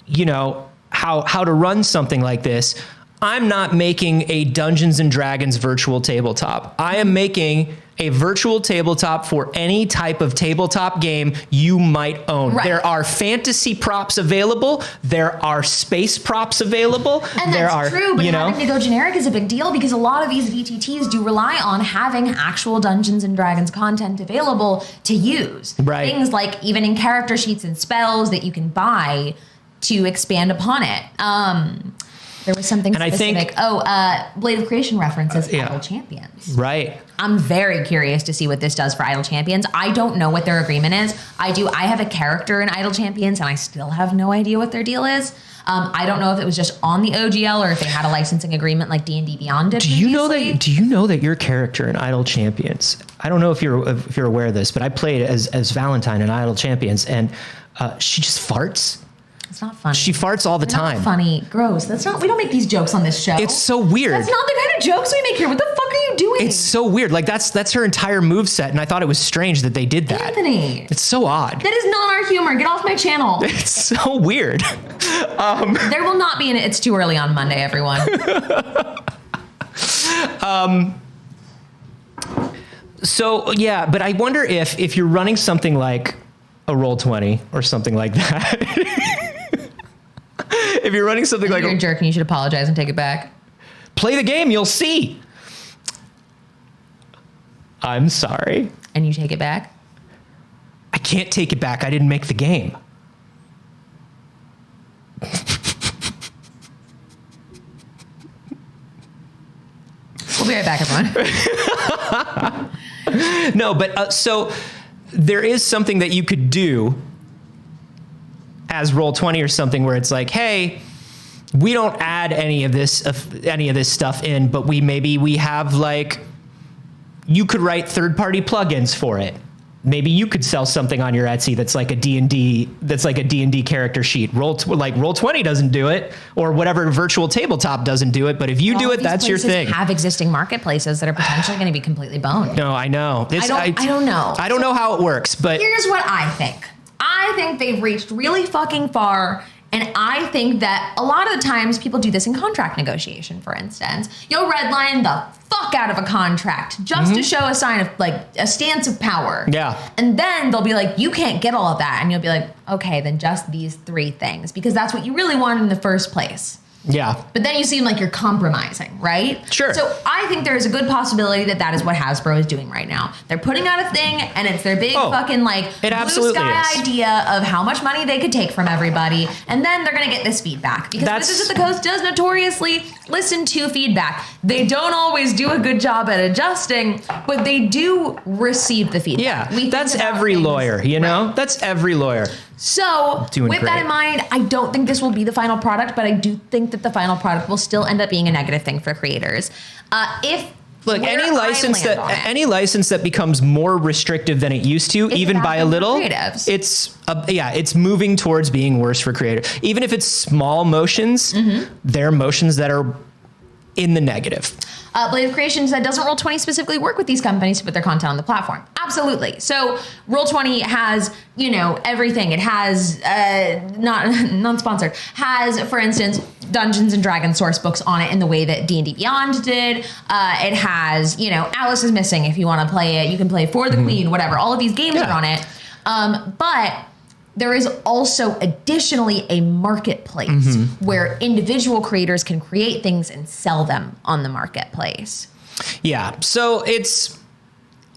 you know, how to run something like this, I'm not making a Dungeons and Dragons virtual tabletop. I am making a virtual tabletop for any type of tabletop game you might own. Right. There are fantasy props available. There are space props available. And that's true, but having to go generic is a big deal because a lot of these VTTs do rely on having actual Dungeons and Dragons content available to use. Right. Things like even in character sheets and spells that you can buy to expand upon it. There was something specific. Blade of Creation references Idle Champions. Right. I'm very curious to see what this does for Idle Champions. I don't know what their agreement is. I have a character in Idle Champions, and I still have no idea what their deal is. I don't know if it was just on the OGL or if they had a licensing agreement like D&D Beyond did. Do you know that your character in Idle Champions? I don't know if you're aware of this, but I played as Valentine in Idle Champions, and she just farts. It's not funny. She farts all the time. Not funny. Gross. We don't make these jokes on this show. It's so weird. That's not the kind of jokes we make here. What the fuck are you doing? It's so weird. Like that's her entire moveset, and I thought it was strange that they did that. Anthony. It's so odd. That is not our humor. Get off my channel. It's so weird. There will not be an It's Too Early on Monday, everyone. So yeah, but I wonder if you're running something like a Roll20 or something like that. If you're running something like you're a jerk and you should apologize and take it back. Play the game, you'll see. I'm sorry. And you take it back? I can't take it back. I didn't make the game. We'll be right back, everyone. No, but so there is something that you could do as Roll20 or something where it's like, hey, we don't add any of this stuff in, but we have like, you could write third-party plugins for it. Maybe you could sell something on your Etsy that's like a D&D character sheet. Roll20 doesn't do it, or whatever virtual tabletop doesn't do it. But if you do it, that's your thing. Have existing marketplaces that are potentially going to be completely boned. No, I know. I don't know. I don't know how it works, but here's what I think. I think they've reached really fucking far. And I think that a lot of the times people do this in contract negotiation, for instance. You'll redline the fuck out of a contract just to show a sign of like a stance of power. Yeah. And then they'll be like, you can't get all of that. And you'll be like, okay, then just these 3 things, because that's what you really wanted in the first place. Yeah. But then you seem like you're compromising, right? Sure. So I think there's a good possibility that is what Hasbro is doing right now. They're putting out a thing, and it's their big fucking like blue sky idea of how much money they could take from everybody, and then they're gonna get this feedback. Because Wizards of the Coast does notoriously listen to feedback. They don't always do a good job at adjusting, but they do receive the feedback. Yeah, that's every lawyer, you know? Right. That's every lawyer. So, with that in mind, I don't think this will be the final product, but I do think that the final product will still end up being a negative thing for creators. If Look, where any I license land on it. that becomes more restrictive than it used to, It's even a bad by a thing for little, creatives. it's moving towards being worse for creators. Even if it's small motions, they're motions that are in the negative. Blade of Creation said, doesn't Roll20 specifically work with these companies to put their content on the platform? Absolutely. So Roll20 has, everything. It has, non-sponsored, has, for instance, Dungeons and Dragons source books on it in the way that D&D Beyond did. It has, Alice is Missing. If you want to play it, you can play For the Queen, whatever. All of these games are on it. But there is also additionally a marketplace where individual creators can create things and sell them on the marketplace. Yeah, so it's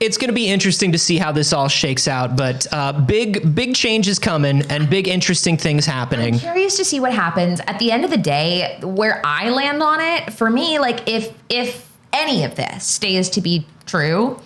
going to be interesting to see how this all shakes out, but big changes coming and big interesting things happening. I'm curious to see what happens. At the end of the day, where I land on it, for me, like if any of this stays to be true,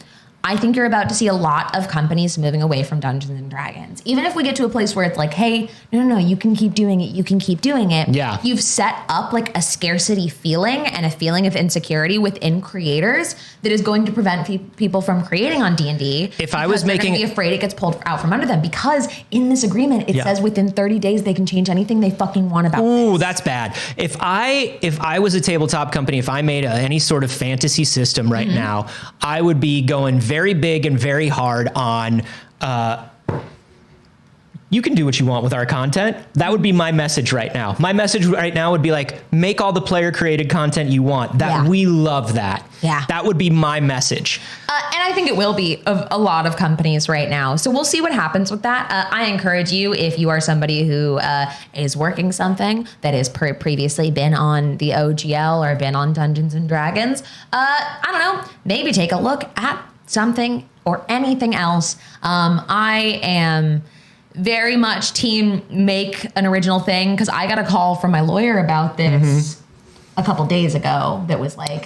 I think you're about to see a lot of companies moving away from Dungeons and Dragons. Even if we get to a place where it's like, hey, no, you can keep doing it. You can keep doing it. Yeah. You've set up like a scarcity feeling and a feeling of insecurity within creators that is going to prevent people from creating on D&D. If I was making, be afraid it gets pulled out from under them, because in this agreement it says within 30 days they can change anything they fucking want about Ooh, this. that's bad. If I was a tabletop company, if I made any sort of fantasy system right now, I would be going very big and very hard on you can do what you want with our content. That would be my message right now. My message right now would be like, make all the player created content you want. We love that. Yeah. That would be my message. And I think it will be of a lot of companies right now. So we'll see what happens with that. I encourage you, if you are somebody who is working something that has previously been on the OGL or been on Dungeons and Dragons, I don't know, maybe take a look at something or anything else. I am very much team make an original thing, because I got a call from my lawyer about this a couple days ago that was like,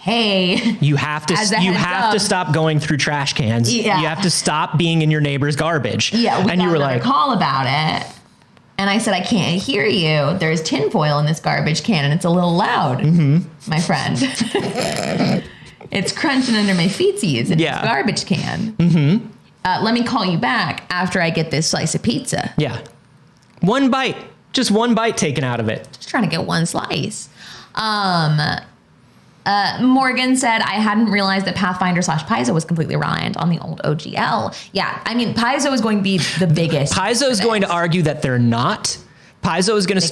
hey, you have to stop going through trash cans. Yeah. You have to stop being in your neighbor's garbage. Yeah, we and got you were another like, call about it. And I said, I can't hear you. There's tinfoil in this garbage can and it's a little loud, my friend. It's crunching under my feetsies in this garbage can. Let me call you back after I get this slice of pizza. Yeah. One bite. Just one bite taken out of it. Just trying to get one slice. Morgan said, I hadn't realized that Pathfinder / Paizo was completely reliant on the old OGL. Yeah, I mean, Paizo is going to be the biggest. Paizo is going to argue that they're not. Paizo is going to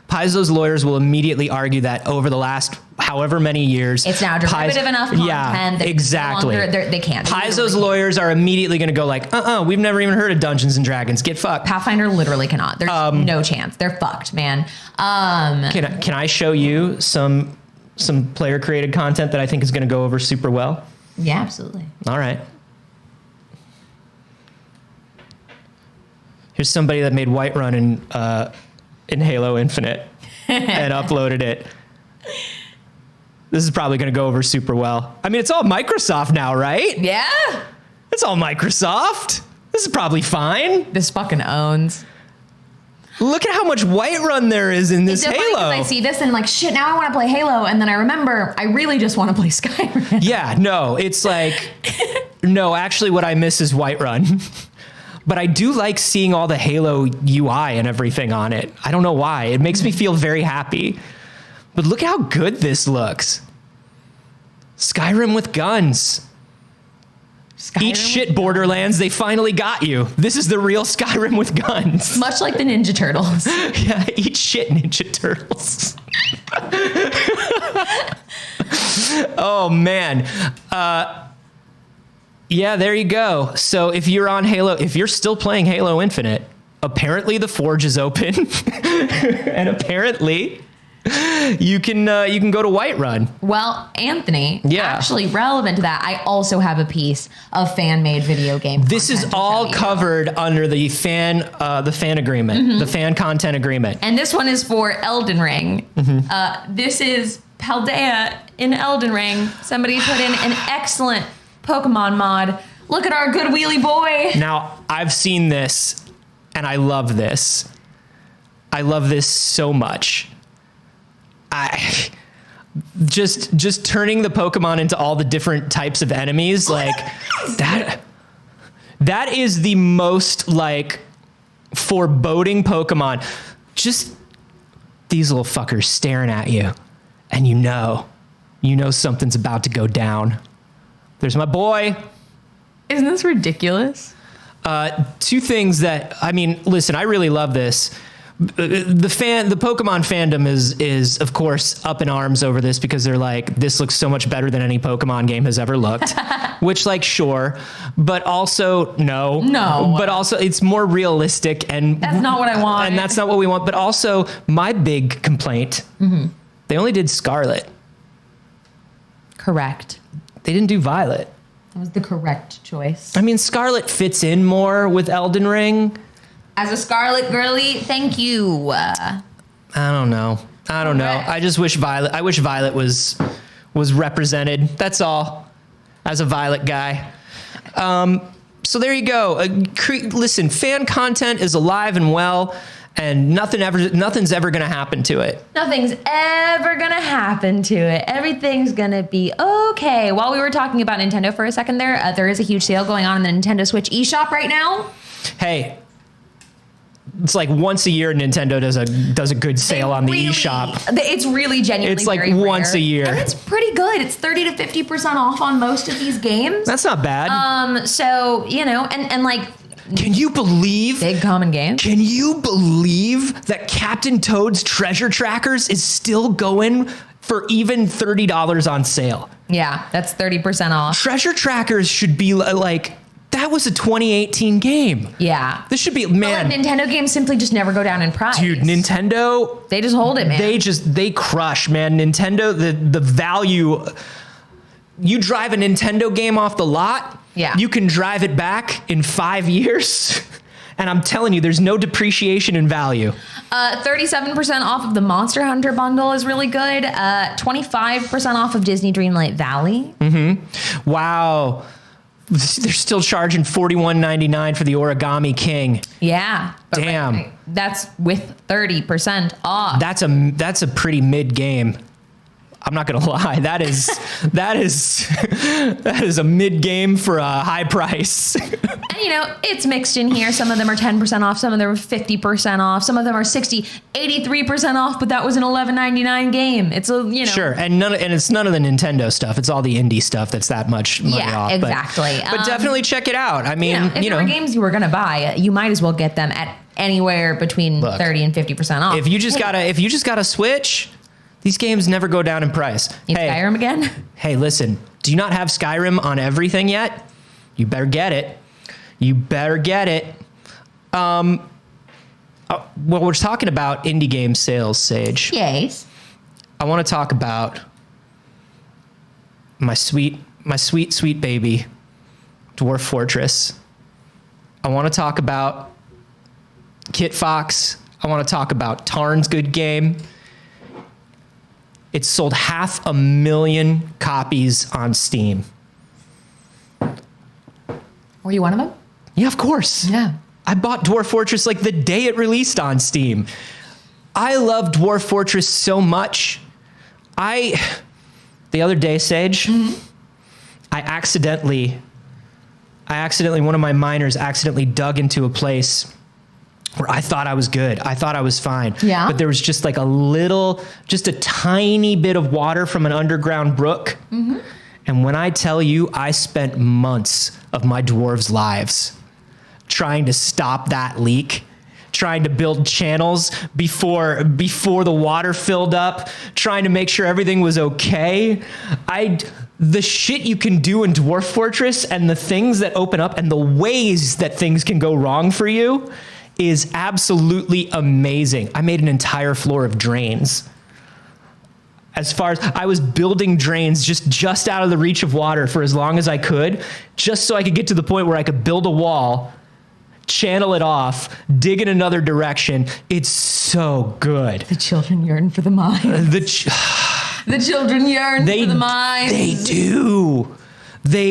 Paizo's lawyers will immediately argue that over the last however many years, it's now derivative enough content. Yeah, exactly. They can't. Paizo's lawyers are immediately going to go like, we've never even heard of Dungeons and Dragons. Get fucked. Pathfinder literally cannot. There's no chance. They're fucked, man. Can I show you some player created content that I think is going to go over super well? Yeah, absolutely. All right. Here's somebody that made Whiterun in Halo Infinite and uploaded it. This is probably going to go over super well. I mean, it's all Microsoft now, right? Yeah. It's all Microsoft. This is probably fine. This fucking owns. Look at how much Whiterun there is in this Halo. I see this and like, shit, now I want to play Halo. And then I remember I really just want to play Skyrim. Yeah, no, it's like, no, actually what I miss is Whiterun. But I do like seeing all the Halo UI and everything on it. I don't know why. It makes me feel very happy. But look how good this looks. Skyrim with guns. Eat shit, Borderlands. They finally got you. This is the real Skyrim with guns. Much like the Ninja Turtles. Yeah, eat shit, Ninja Turtles. Oh, man. Yeah, there you go. So if you're on Halo, if you're still playing Halo Infinite, apparently the Forge is open. And apparently you can go to Whiterun. Well, Anthony, actually relevant to that, I also have a piece of fan-made video game. This is all covered under the fan agreement, the fan content agreement. And this one is for Elden Ring. This is Paldea in Elden Ring. Somebody put in an excellent Pokemon mod. Look at our good wheelie boy. Now, I've seen this, and I love this. I love this so much. just turning the Pokemon into all the different types of enemies, like that is the most like foreboding Pokemon. Just these little fuckers staring at you, and you know something's about to go down. There's my boy. Isn't this ridiculous? Two things that, I mean, listen, I really love this. The Pokemon fandom is of course up in arms over this because they're like, this looks so much better than any Pokemon game has ever looked. Which, like, sure, but also no, but also it's more realistic, and that's not what I want, and that's not what we want. But also, my big complaint: they only did Scarlet. Correct. They didn't do Violet. That was the correct choice. I mean, Scarlet fits in more with Elden Ring. As a Scarlet girly, thank you. I don't know. I just wish Violet was represented. That's all. As a Violet guy. So there you go. Listen, fan content is alive and well, and nothing's ever going to happen to it. Nothing's ever going to happen to it. Everything's going to be okay. While we were talking about Nintendo for a second there is a huge sale going on in the Nintendo Switch eShop right now. Hey, it's like once a year Nintendo does a good sale on the eShop. It's really genuinely It's like very once rare. a year. And it's pretty good. It's 30 to 50% off on most of these games. That's not bad. So, and like, can you believe big common games? Can you believe that Captain Toad's Treasure Trackers is still going for even $30 on sale? Yeah, that's 30% off. Treasure Trackers should be like, that was a 2018 game. Yeah. This should be, man. But like, Nintendo games simply just never go down in price. Dude, Nintendo. They just hold it, man. They crush, man. Nintendo, the value. You drive a Nintendo game off the lot. Yeah. You can drive it back in 5 years. And I'm telling you, there's no depreciation in value. 37% off of the Monster Hunter bundle is really good. 25% off of Disney Dreamlight Valley. Mm-hmm. Wow. They're still charging $41.99 for the Origami King. Yeah. Damn. That's with 30% off. That's a pretty mid game. I'm not gonna lie. That is a mid game for a high price. And it's mixed in here. Some of them are 10% off. Some of them are 50% off. Some of them are 60, 83% off. But that was an $11.99 game. It's Sure, and it's none of the Nintendo stuff. It's all the indie stuff that's that much money off. Exactly. But definitely check it out. I mean, if there were games you were gonna buy, you might as well get them at anywhere between 30 and 50% off. If you just got a Switch, these games never go down in price. Need Skyrim again? Hey, listen, do you not have Skyrim on everything yet? You better get it. Well, we're talking about indie game sales, Saige. Yes. I want to talk about my sweet baby, Dwarf Fortress. I want to talk about Kit Fox. I want to talk about Tarn's good game. It sold 500,000 copies on Steam. Were you one of them? Yeah, of course. Yeah. I bought Dwarf Fortress like the day it released on Steam. I love Dwarf Fortress so much. The other day, Saige, I accidentally, one of my miners accidentally dug into a place where I thought I was good. I thought I was fine. Yeah. But there was just like just a tiny bit of water from an underground brook. Mm-hmm. And when I tell you, I spent months of my dwarves' lives trying to stop that leak, trying to build channels before the water filled up, trying to make sure everything was okay. The shit you can do in Dwarf Fortress and the things that open up and the ways that things can go wrong for you is absolutely amazing. I made an entire floor of drains. As far as I was building drains just out of the reach of water for as long as I could, just so I could get to the point where I could build a wall, channel it off, dig in another direction. It's so good. The children yearn for the mines. The children yearn for the mines. They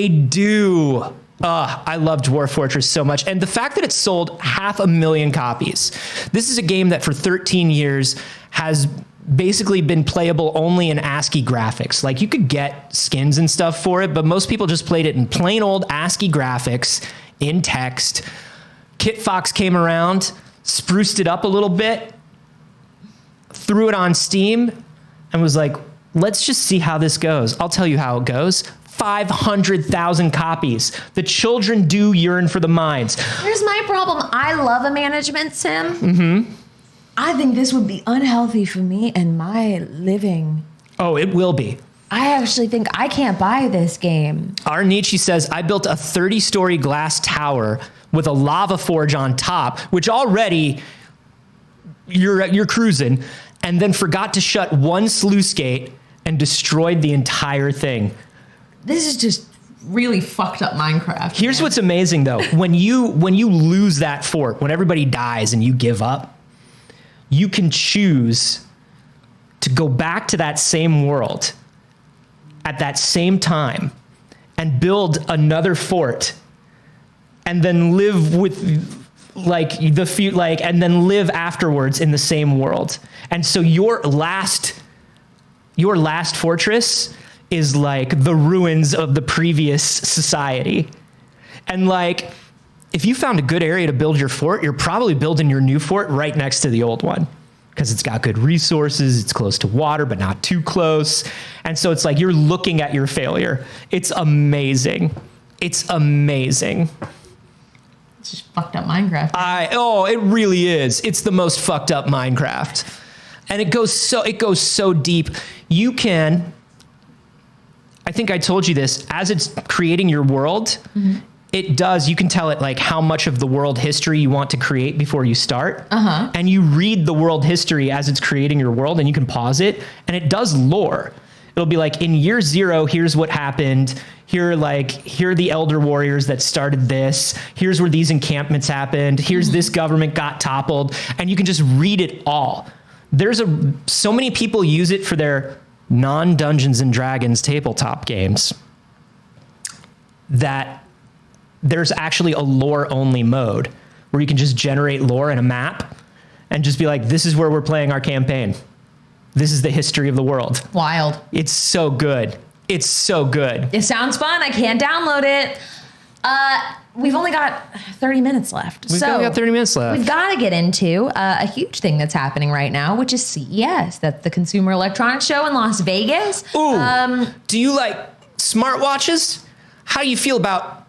do. I love Dwarf Fortress so much. And the fact that it sold 500,000 copies. This is a game that for 13 years has basically been playable only in ASCII graphics. Like, you could get skins and stuff for it, but most people just played it in plain old ASCII graphics in text. Kit Fox came around, spruced it up a little bit, threw it on Steam, and was like, let's just see how this goes. I'll tell you how it goes. 500,000 copies. The children do yearn for the mines. Here's my problem. I love a management sim. Mm-hmm. I think this would be unhealthy for me and my living. Oh, it will be. I actually think I can't buy this game. Our Nietzsche says, I built a 30-story glass tower with a lava forge on top, which already you're cruising, and then forgot to shut one sluice gate and destroyed the entire thing. This is just really fucked up Minecraft. Here's what's amazing though. When you lose that fort, when everybody dies and you give up, you can choose to go back to that same world at that same time and build another fort and then live with and then live afterwards in the same world. And so your last fortress is like the ruins of the previous society. And like, if you found a good area to build your fort, you're probably building your new fort right next to the old one because it's got good resources, it's close to water, but not too close. And so it's like you're looking at your failure. It's amazing. It's amazing. It's just fucked up Minecraft. It really is. It's the most fucked up Minecraft. And it goes so deep. You can, I think I told you this, as it's creating your world, you can tell it like how much of the world history you want to create before you start. And you read the world history as it's creating your world, and you can pause it, and it does lore. It'll be like, in year 0, here's what happened. Here are the elder warriors that started this. Here's where these encampments happened. Here's this government got toppled. And you can just read it all. So many people use it for their non-Dungeons and Dragons tabletop games that there's actually a lore-only mode where you can just generate lore in a map and just be like, this is where we're playing our campaign. This is the history of the world. Wild. It's so good. It's so good. It sounds fun. I can't download it. We've only got 30 minutes left. We've got 30 minutes left. We've got to get into a huge thing that's happening right now, which is CES. That's the Consumer Electronics Show in Las Vegas. Ooh. Do you like smartwatches? How do you feel about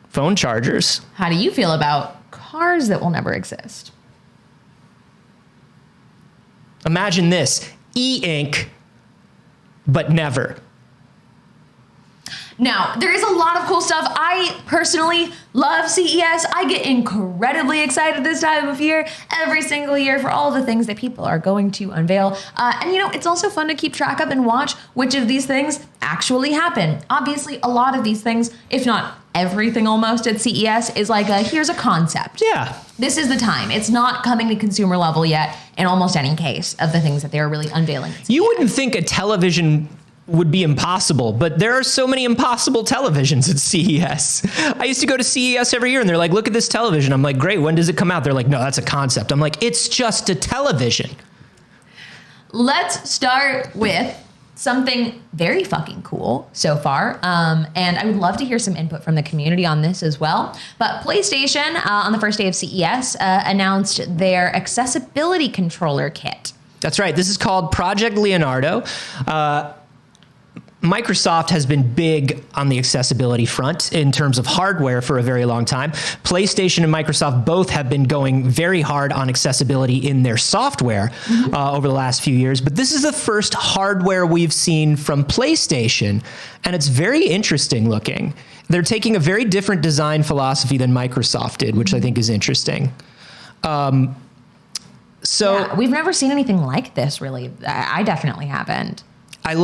phone chargers? How do you feel about cars that will never exist? Imagine this, e-ink, but never. Now, there is a lot of cool stuff. I personally love CES. I get incredibly excited this time of year, every single year, for all the things that people are going to unveil. And it's also fun to keep track of and watch which of these things actually happen. Obviously, a lot of these things, if not everything almost at CES, is like here's a concept. Yeah. This is the time. It's not coming to consumer level yet in almost any case of the things that they're really unveiling. You wouldn't think a television would be impossible, but there are so many impossible televisions at CES. I used to go to CES every year and they're like, look at this television. I'm like, great, when does it come out? They're like, no, that's a concept. I'm like, it's just a television. Let's start with something very fucking cool so far. And I would love to hear some input from the community on this as well. But PlayStation, on the first day of CES, announced their accessibility controller kit. That's right. This is called Project Leonardo. Microsoft has been big on the accessibility front in terms of hardware for a very long time. PlayStation and Microsoft both have been going very hard on accessibility in their software over the last few years. But this is the first hardware we've seen from PlayStation, and it's very interesting looking. They're taking a very different design philosophy than Microsoft did, which I think is interesting. Yeah, we've never seen anything like this, really. I definitely haven't. I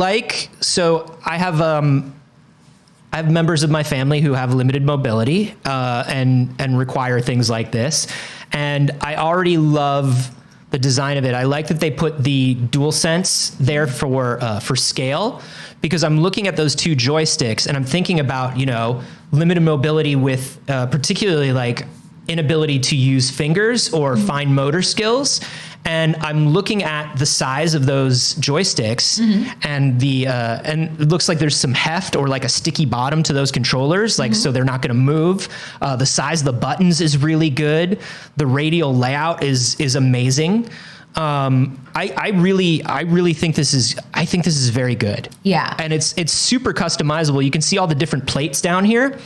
have members of my family who have limited mobility and require things like this. And I already love the design of it. I like that they put the DualSense there for scale, because I'm looking at those two joysticks and I'm thinking about, limited mobility with particularly like inability to use fingers or fine motor skills. and I'm looking at the size of those joysticks and and it looks like there's some heft or like a sticky bottom to those controllers, like so they're not going to move. The size of the buttons is really good. The radial layout is amazing. I really think this is very good. Yeah. And it's super customizable. You can see all the different plates down here.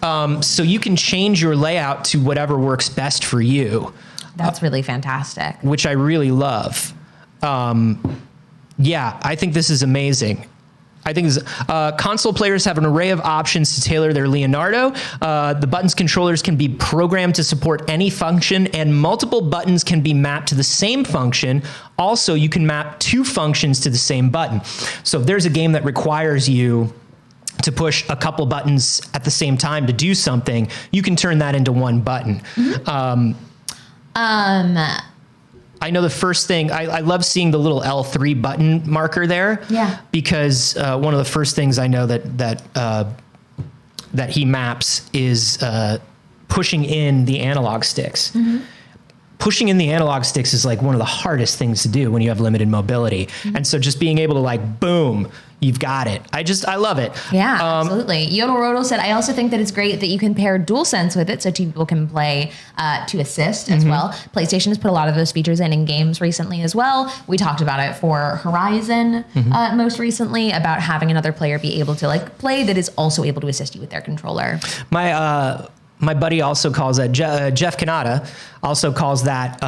So you can change your layout to whatever works best for you. That's really fantastic. Which I really love. Yeah, I think this is amazing. I think console players have an array of options to tailor their Leonardo. The buttons controllers can be programmed to support any function, and multiple buttons can be mapped to the same function. Also, you can map 2 functions to the same button. So if there's a game that requires you to push a couple buttons at the same time to do something, you can turn that into one button. I know the first thing, I love seeing the little L3 button marker there. Yeah. Because one of the first things I know that he maps is pushing in the analog sticks. Pushing in the analog sticks is like one of the hardest things to do when you have limited mobility. And so just being able to like, boom, you've got it. I love it. Yeah, absolutely. Yodel Rodel said, I also think that it's great that you can pair DualSense with it so 2 people can play to assist as well. PlayStation has put a lot of those features in games recently as well. We talked about it for Horizon most recently, about having another player be able to like play that is also able to assist you with their controller. My buddy also calls that, Jeff Kanata also calls that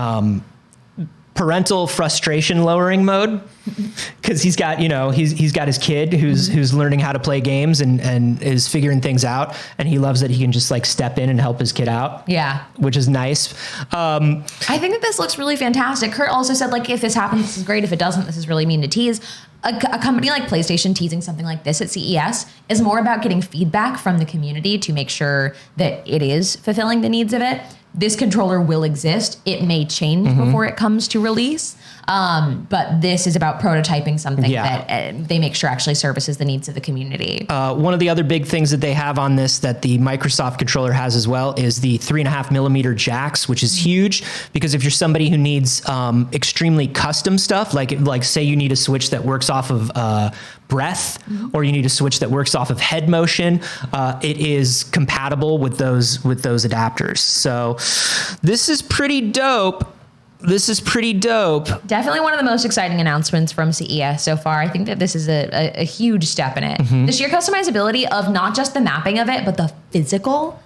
parental frustration lowering mode, because he's got, he's got his kid who's learning how to play games and is figuring things out, and he loves that he can just like step in and help his kid out. Yeah. Which is nice. I think that this looks really fantastic. Kurt also said, like, if this happens, this is great. If it doesn't, this is really mean to tease. A company like PlayStation teasing something like this at CES is more about getting feedback from the community to make sure that it is fulfilling the needs of it. This controller will exist. It may change before it comes to release. But this is about prototyping something that they make sure actually services the needs of the community. One of the other big things that they have on this that the Microsoft controller has as well is the 3.5 millimeter jacks, which is huge, because if you're somebody who needs extremely custom stuff, like say you need a Switch that works off of breath, or you need a Switch that works off of head motion, it is compatible with those adapters. So this is pretty dope. Definitely one of the most exciting announcements from CES so far. I think that this is a huge step in it. The sheer customizability of not just the mapping of it, but the physical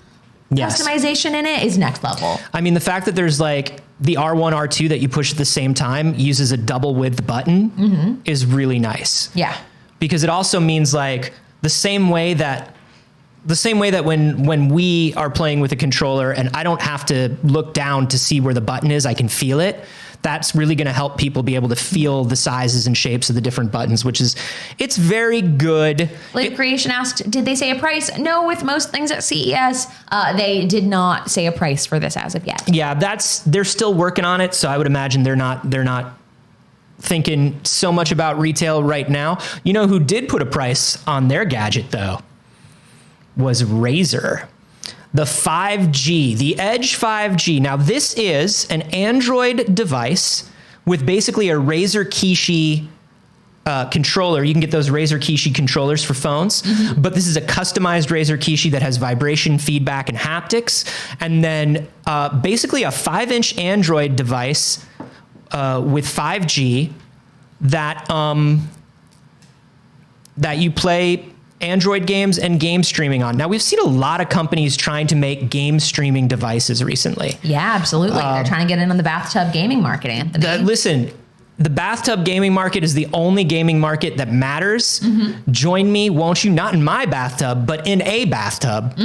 customization in it is next level. I mean, the fact that there's like the R1, R2 that you push at the same time uses a double width button is really nice. Yeah. Because it also means like the same way that when we are playing with a controller and I don't have to look down to see where the button is, I can feel it. That's really going to help people be able to feel the sizes and shapes of the different buttons, it's very good. Live Creation asked, did they say a price? No, with most things at CES, they did not say a price for this as of yet. Yeah, they're still working on it. So I would imagine they're not thinking so much about retail right now. You know who did put a price on their gadget though? Was Razer. The 5G, the Edge 5G. Now this is an Android device with basically a Razer Kishi controller. You can get those Razer Kishi controllers for phones, but this is a customized Razer Kishi that has vibration feedback and haptics. And then basically a 5-inch Android device with 5G that you play Android games and game streaming on. Now, we've seen a lot of companies trying to make game streaming devices recently. Yeah, absolutely. They're trying to get in on the bathtub gaming market, Anthony. Listen, the bathtub gaming market is the only gaming market that matters. Join me, won't you? Not in my bathtub, but in a bathtub.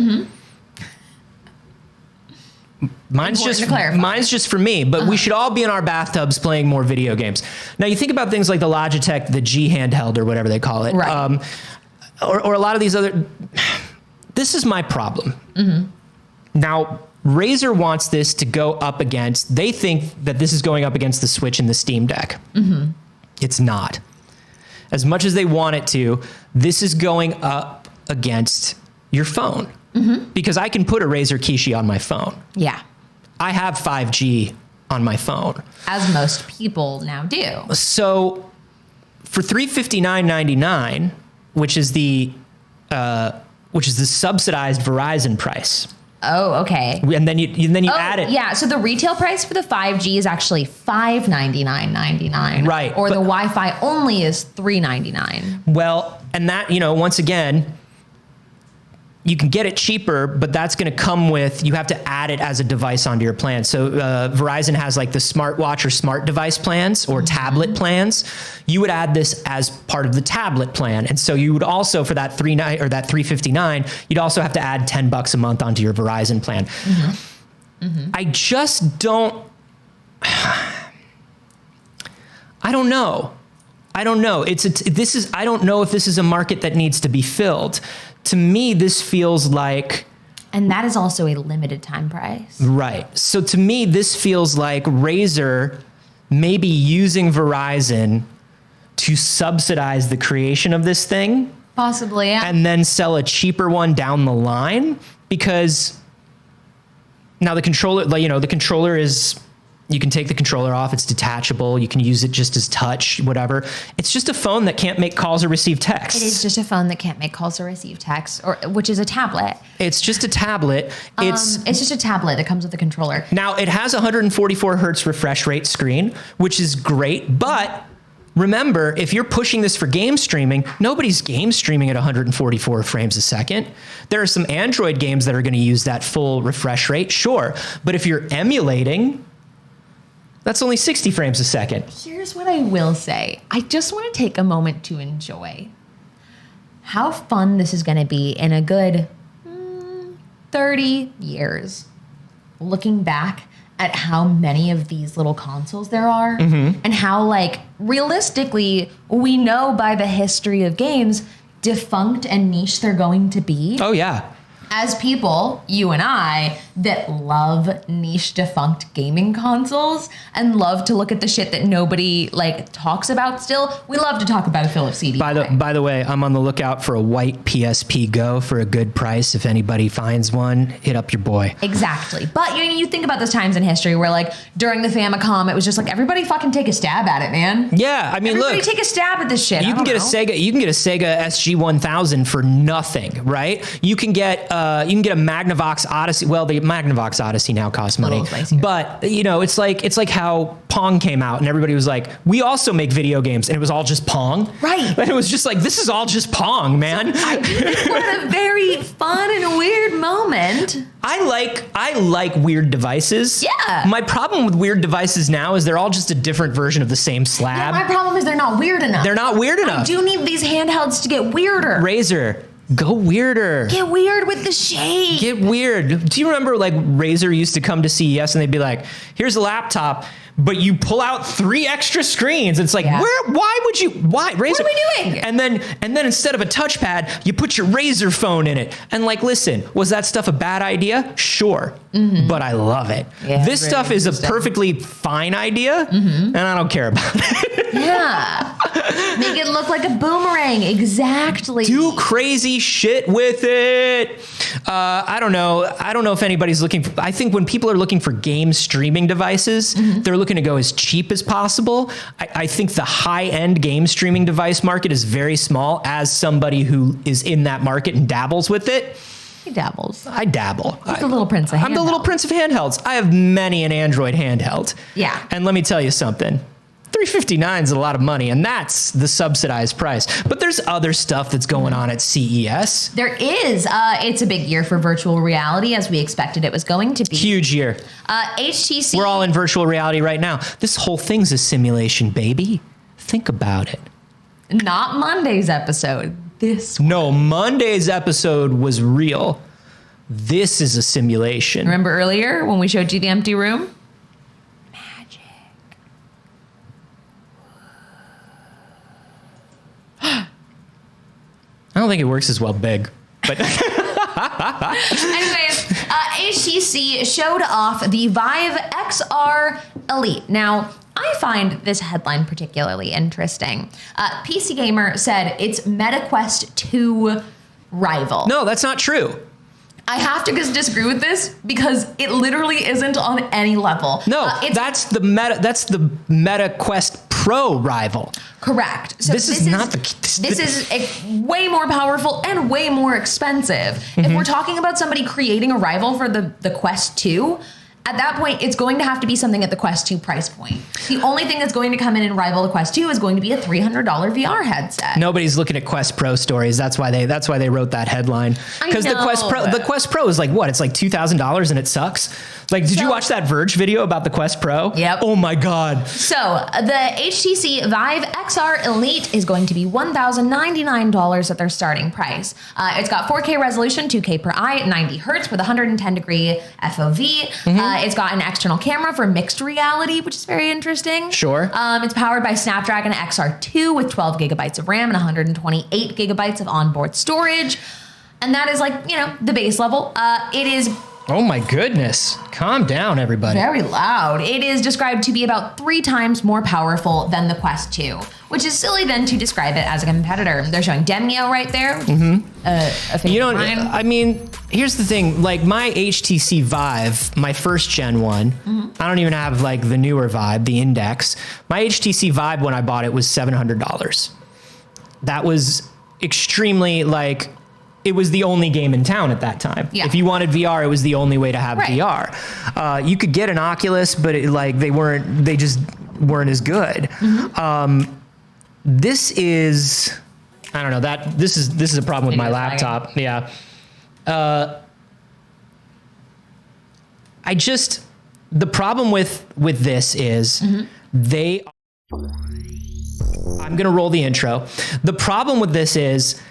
Mine's just for me, but we should all be in our bathtubs playing more video games. Now, you think about things like the Logitech, the G handheld or whatever they call it. Right. Or a lot of these other, this is my problem. Now, Razer wants this to go up against, they think that this is going up against the Switch and the Steam Deck. It's not. As much as they want it to, this is going up against your phone. Because I can put a Razer Kishi on my phone. Yeah. I have 5G on my phone. As most people now do. So for $359.99, which is the subsidized Verizon price. Oh, okay. And then you add it. Yeah, so the retail price for the 5G is actually $599.99. Right. Or the Wi-Fi only is $399. Well, and that, once again, you can get it cheaper, but that's going to come with, you have to add it as a device onto your plan. So Verizon has like the smartwatch or smart device plans or tablet plans. You would add this as part of the tablet plan. And so you would also, for that $359, you'd also have to add $10 a month onto your Verizon plan. I just don't, I don't know. I don't know. I don't know if this is a market that needs to be filled. To me, this feels like... And that is also a limited time price. Right. So to me, this feels like Razer maybe using Verizon to subsidize the creation of this thing. Possibly, yeah. And then sell a cheaper one down the line. Because now the controller, the controller is... You can take the controller off. It's detachable. You can use it just as touch, whatever. It's just a phone that can't make calls or receive texts. It is just a phone that can't make calls or receive texts, which is a tablet. It's just a tablet. It's just a tablet that comes with a controller. Now, it has 144 hertz refresh rate screen, which is great. But remember, if you're pushing this for game streaming, nobody's game streaming at 144 frames a second. There are some Android games that are going to use that full refresh rate, sure. But if you're emulating... That's only 60 frames a second. Here's what I will say. I just want to take a moment to enjoy how fun this is going to be in a good 30 years. Looking back at how many of these little consoles there are and how, like, realistically, we know by the history of games, defunct and niche they're going to be. Oh, yeah. As people, you and I, that love niche defunct gaming consoles and love to look at the shit that nobody talks about still, we love to talk about a Philips CD. By the way, I'm on the lookout for a white PSP Go for a good price. If anybody finds one, hit up your boy. Exactly. But you think about those times in history where during the Famicom, it was just everybody fucking take a stab at it, man. Yeah, I mean, everybody look, take a stab at this shit. You can get a Sega SG-1000 for nothing, right? You can get a Magnavox Odyssey. Well, the Magnavox Odyssey now costs money, but it's like how Pong came out and everybody was like, we also make video games, and it was all just Pong, right? And it was just like, this is all just Pong, man. What a very fun and weird moment. I like weird devices. Yeah. My problem with weird devices now is they're all just a different version of the same slab. Yeah, my problem is they're not weird enough. They're not weird enough. I do need these handhelds to get weirder. Razer. Go weirder. Get weird with the shade. Get weird. Do you remember Razer used to come to CES and they'd be like, here's a laptop, but you pull out 3 extra screens. It's like, why Razer? What are we doing? And then instead of a touchpad, you put your Razer phone in it. And listen, was that stuff a bad idea? Sure. But I love it. Yeah, this stuff is a perfectly fine idea, and I don't care about it. Yeah. Make it look like a boomerang. Exactly. Do crazy shit with it. I don't know. I don't know if anybody's looking for, I think when people are looking for game streaming devices, they're looking to go as cheap as possible. I think the high-end game streaming device market is very small. As somebody who is in that market and dabbles with it, he dabbles. I dabble. He's the little prince of handhelds. I'm the little prince of handhelds. I have many an Android handheld. Yeah. And let me tell you something. $359 is a lot of money, and that's the subsidized price. But there's other stuff that's going on at CES. There is. It's a big year for virtual reality, as we expected it was going to be. Huge year. HTC. We're all in virtual reality right now. This whole thing's a simulation, baby. Think about it. Not Monday's episode. This one. No, Monday's episode was real. This is a simulation. Remember earlier when we showed you the empty room? Magic. I don't think it works as well big, but anyways, HTC showed off the Vive XR Elite. Now, I find this headline particularly interesting. PC Gamer said it's MetaQuest 2 rival. No, that's not true. I have to just disagree with this because it literally isn't on any level. No, that's the Meta Quest Pro rival. Correct. So this is not the. This is way more powerful and way more expensive. Mm-hmm. If we're talking about somebody creating a rival for the Quest 2, at that point, it's going to have to be something at the Quest 2 price point. The only thing that's going to come in and rival the Quest 2 is going to be a $300 VR headset. Nobody's looking at Quest Pro stories. That's why they wrote that headline. Because the Quest Pro is like what? It's like $2,000 and it sucks. Like, did you watch that Verge video about the Quest Pro? Yep. Oh my God. So the HTC Vive XR Elite is going to be $1,099 at their starting price. It's got 4K resolution, 2K per eye, 90 hertz with 110 degree FOV. It's got an external camera for mixed reality, which is very interesting. Sure. It's powered by Snapdragon XR2 with 12 gigabytes of RAM and 128 gigabytes of onboard storage. And that is like, the base level. It is... Oh my goodness. Calm down, everybody. Very loud. It is described to be about 3 times more powerful than the Quest 2, which is silly then to describe it as a competitor. They're showing Demio right there. A favorite line. I mean, here's the thing. Like my HTC Vive, my first gen one, I don't even have like the newer Vive, the Index. My HTC Vive when I bought it was $700. That was extremely like... It was the only game in town at that time. Yeah. If you wanted VR, it was the only way to have VR. You could get an Oculus, but they just weren't as good. This is, I don't know, this is a problem with my laptop. Yeah. The problem with this is I'm going to roll the intro. The problem with this is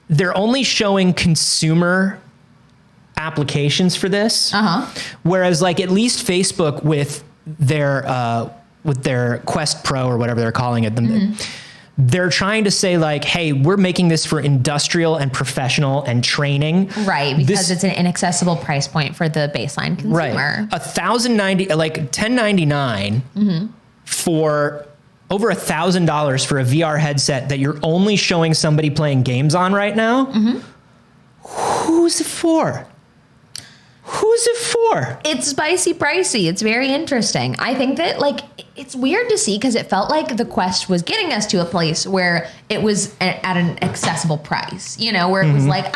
they're only showing consumer applications for this. Whereas like at least Facebook with their Quest Pro or whatever they're calling it, they're trying to say like, hey, we're making this for industrial and professional and training. Right, because it's an inaccessible price point for the baseline consumer. Right. $1099 for over $1,000 for a VR headset that you're only showing somebody playing games on right now. Who's it for? Who's it for? It's spicy pricey. It's very interesting. I think that like it's weird to see because it felt like the Quest was getting us to a place where it was at an accessible price, where it was like,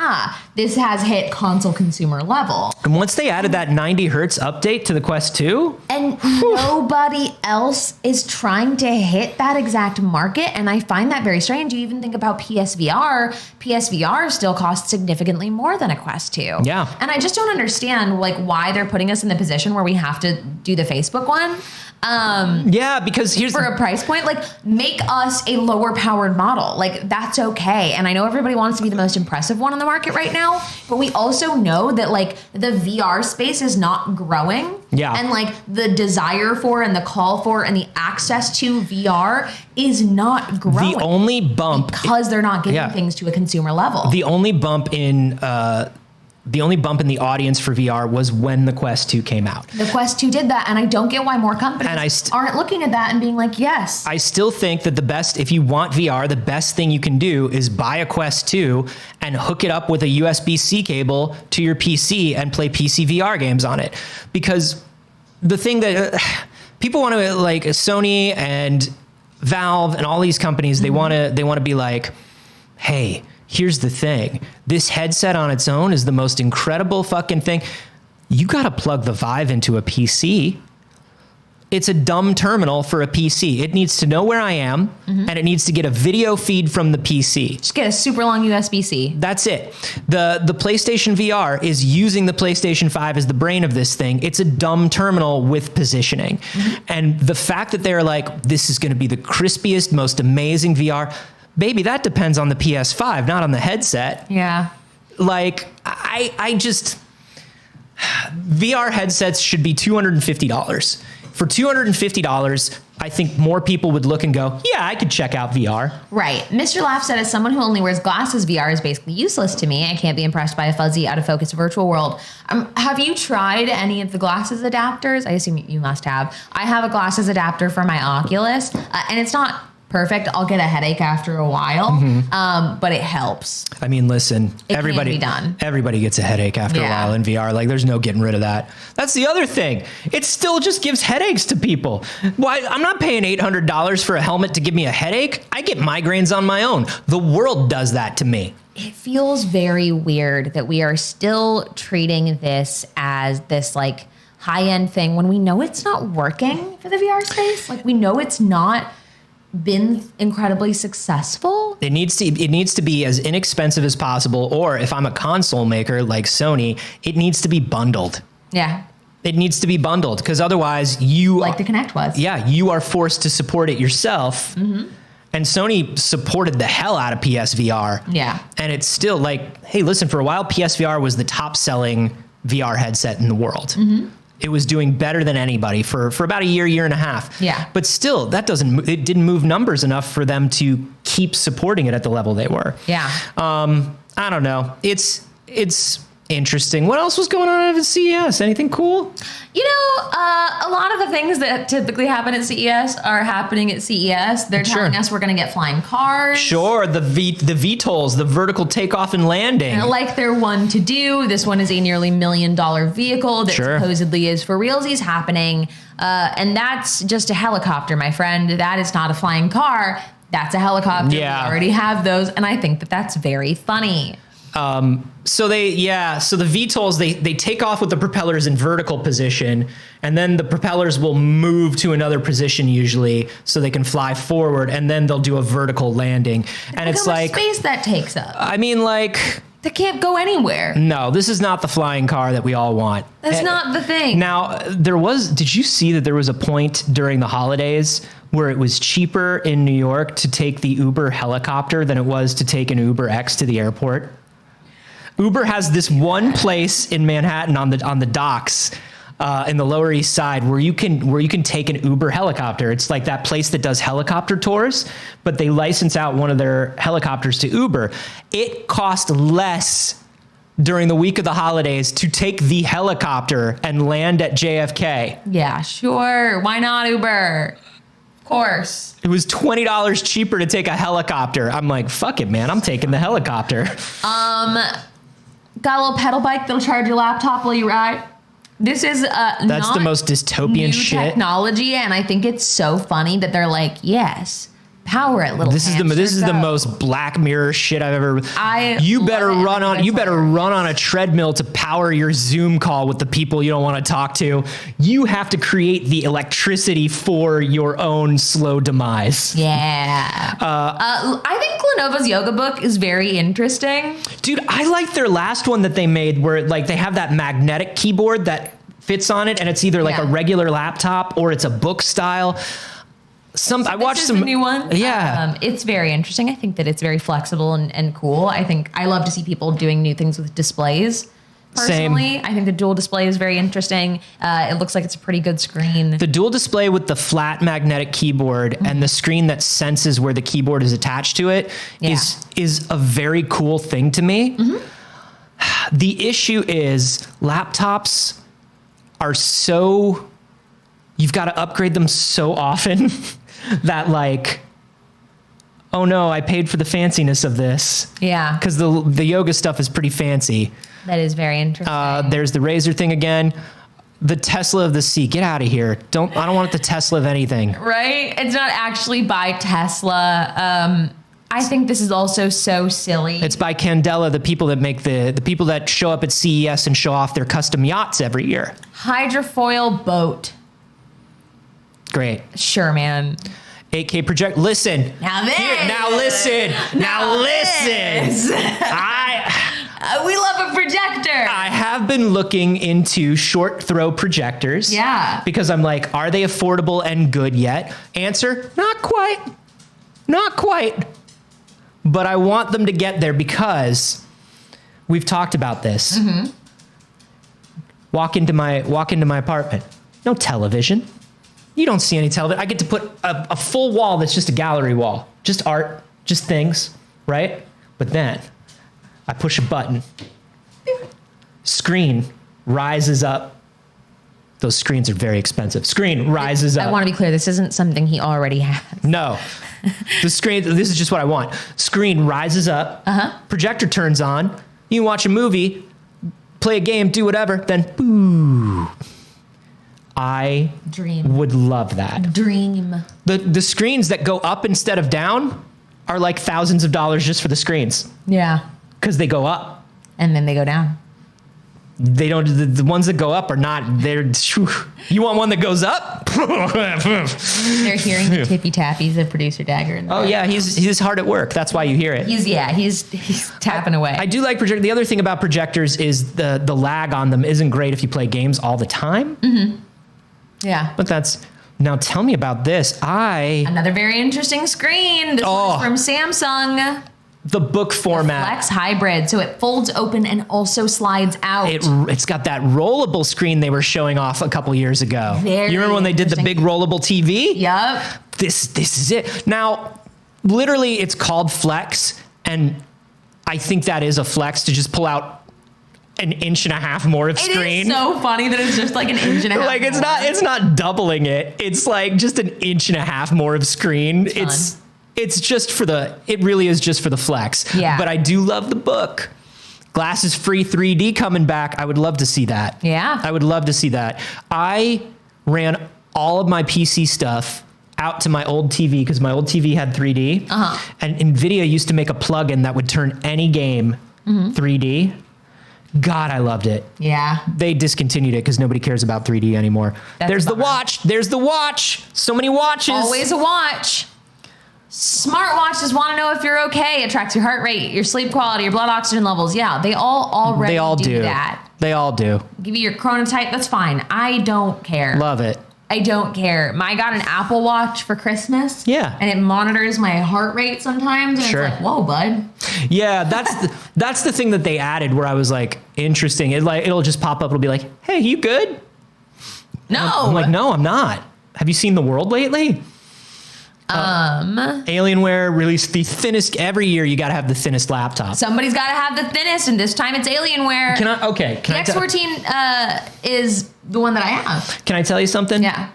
this has hit console consumer level. And once they added that 90 hertz update to the Quest 2, and nobody else is trying to hit that exact market. And I find that very strange. You even think about PSVR. PSVR still costs significantly more than a Quest 2. Yeah. And I just don't understand like why they're putting us in the position where we have to do the Facebook one. Because here's for a price point, like make us a lower powered model. Like that's okay. And I know everybody wants to be the most impressive one on the market right now, but we also know that like the VR space is not growing. Yeah. And like the desire for and the call for and the access to VR is not growing. The only bump because they're not getting things to a consumer level. The only bump in the audience for VR was when the Quest 2 came out. The Quest 2 did that, and I don't get why more companies aren't looking at that and being like, yes. I still think that if you want VR, the best thing you can do is buy a Quest 2 and hook it up with a USB-C cable to your PC and play PC VR games on it. Because the thing that people want to, like Sony and Valve and all these companies, they want to be like, hey, here's the thing. This headset on its own is the most incredible fucking thing. You got to plug the Vive into a PC. It's a dumb terminal for a PC. It needs to know where I am, and it needs to get a video feed from the PC. Just get a super long USB-C. That's it. The PlayStation VR is using the PlayStation 5 as the brain of this thing. It's a dumb terminal with positioning. And the fact that they're like, this is going to be the crispiest, most amazing VR... Baby, that depends on the PS5, not on the headset. Yeah. Like, I just... VR headsets should be $250. For $250, I think more people would look and go, yeah, I could check out VR. Right. Mr. Laugh said, as someone who only wears glasses, VR is basically useless to me. I can't be impressed by a fuzzy, out-of-focus virtual world. Have you tried any of the glasses adapters? I assume you must have. I have a glasses adapter for my Oculus, and it's not perfect. I'll get a headache after a while, but it helps. I mean, listen, It everybody, can be done. everybody gets a headache after a Yeah. while in VR. Like, there's no getting rid of that. That's the other thing. It still just gives headaches to people. Why? I'm not paying $800 for a helmet to give me a headache. I get migraines on my own. The world does that to me. It feels very weird that we are still treating this as this like high-end thing when we know it's not working for the VR space. Like we know it's not been incredibly successful. It needs to be as inexpensive as possible. Or if I'm a console maker like Sony, it needs to be bundled. Yeah. It needs to be bundled because otherwise you Like the Kinect was. Yeah, you are forced to support it yourself. And Sony supported the hell out of PSVR. Yeah. And it's still like, hey, listen, for a while, PSVR was the top selling VR headset in the world. It was doing better than anybody for about a year and a half. Yeah. But still, it didn't move numbers enough for them to keep supporting it at the level they were. Yeah. I don't know. It's interesting. What else was going on at CES? Anything cool? You know, a lot of the things that typically happen at CES are happening at CES. They're Sure. telling us we're going to get flying cars. Sure, the VTOLs, the vertical takeoff and landing. Like they're one to do. This one is a nearly $1 million vehicle that Sure. supposedly is for realsies happening. And that's just a helicopter, my friend. That is not a flying car. That's a helicopter. Yeah. We already have those. And I think that that's very funny. So the VTOLs, they take off with the propellers in vertical position, and then the propellers will move to another position usually so they can fly forward, and then they'll do a vertical landing. And Look it's how much like, space that takes up. I mean, like, They can't go anywhere. no, this is not the flying car that we all want. That's not the thing. Now, did you see that there was a point during the holidays where it was cheaper in New York to take the Uber helicopter than it was to take an Uber X to the airport? Uber has this one place in Manhattan on the docks in the Lower East Side where you can take an Uber helicopter. It's like that place that does helicopter tours, but they license out one of their helicopters to Uber. It cost less during the week of the holidays to take the helicopter and land at JFK. Yeah, sure. Why not Uber? Of course. It was $20 cheaper to take a helicopter. I'm like, fuck it, man. I'm taking the helicopter. Got a little pedal bike that'll charge your laptop while you ride. This is That's the most dystopian new shit. technology, and I think it's so funny that they're like, yes, power it, little. This is the most Black Mirror shit I've ever. You better run on a treadmill to power your Zoom call with the people you don't want to talk to. You have to create the electricity for your own slow demise. Yeah. I think Lenovo's yoga book is very interesting. Dude, I like their last one that they made where like they have that magnetic keyboard that fits on it, and it's either like a regular laptop or it's a book style. I watched some new one. Yeah. It's very interesting. I think that it's very flexible and cool. I love to see people doing new things with displays. Personally, I think the dual display is very interesting. It looks like it's a pretty good screen. The dual display with the flat magnetic keyboard and the screen that senses where the keyboard is attached to it is a very cool thing to me. The issue is laptops are you've got to upgrade them so often that like, oh no, I paid for the fanciness of this. Yeah. Because the yoga stuff is pretty fancy. That is very interesting. There's the Razer thing again. The Tesla of the sea. Get out of here. I don't want it the Tesla of anything. Right? It's not actually by Tesla. I think this is also so silly. It's by Candela, the people that make the people that show up at CES and show off their custom yachts every year. Hydrofoil boat. Great. Sure, man. 8K project. Listen. Now listen. We love a projector. I have been looking into short throw projectors. Yeah. Because I'm like, are they affordable and good yet? Answer, not quite. Not quite. But I want them to get there because we've talked about this. Walk into my apartment. No television. You don't see any television. I get to put a full wall that's just a gallery wall. Just art, just things, right? But then I push a button. Screen rises up. Those screens are very expensive. Screen rises up. I want to be clear. This isn't something he already has. No. The screen, this is just what I want. Screen rises up, projector turns on, you can watch a movie, play a game, do whatever, then boo. I would love that. Dream. The screens that go up instead of down are like thousands of dollars just for the screens. Yeah. Because they go up. And then they go down. They don't, the ones that go up are not, you want one that goes up? They're hearing the tippy tappies of producer Dagger. Oh yeah, he's hard at work. That's why you hear it. He's tapping away. I do like projector. The other thing about projectors is the lag on them isn't great if you play games all the time. Mm-hmm. Yeah. But now tell me about this. Another very interesting screen. This one's from Samsung. The book format. Flex Hybrid. So it folds open and also slides out. It's got that rollable screen they were showing off a couple years ago. You remember when they did the big rollable TV? Yep. This is it. Now, literally it's called Flex, and I think that is a flex to just pull out an inch and a half more of screen. It is so funny that it's just like an inch and a half. Like it's not doubling it. It's like just an inch and a half more of screen. It's just it really is just for the flex. Yeah. But I do love the book. Glasses free 3D coming back. I would love to see that. Yeah. I would love to see that. I ran all of my PC stuff out to my old TV because my old TV had 3D. And NVIDIA used to make a plugin that would turn any game 3D. God, I loved it. Yeah. They discontinued it because nobody cares about 3D anymore. There's the watch. There's the watch. So many watches. Always a watch. Smartwatches want to know if you're okay. It tracks your heart rate, your sleep quality, your blood oxygen levels. Yeah, they all already do that. They all do. Give you your chronotype. That's fine. I don't care. Love it. I don't care. I got an Apple Watch for Christmas. Yeah. And it monitors my heart rate sometimes. And Sure. it's like, whoa, bud. Yeah, that's the thing that they added where I was like, interesting. It'll just pop up. It'll be like, hey, you good? No. I'm like, no, I'm not. Have you seen the world lately? Alienware released the thinnest every year. You got to have the thinnest laptop. Somebody's got to have the thinnest, and this time it's Alienware. The X14 is the one that I have. Can I tell you something? Yeah.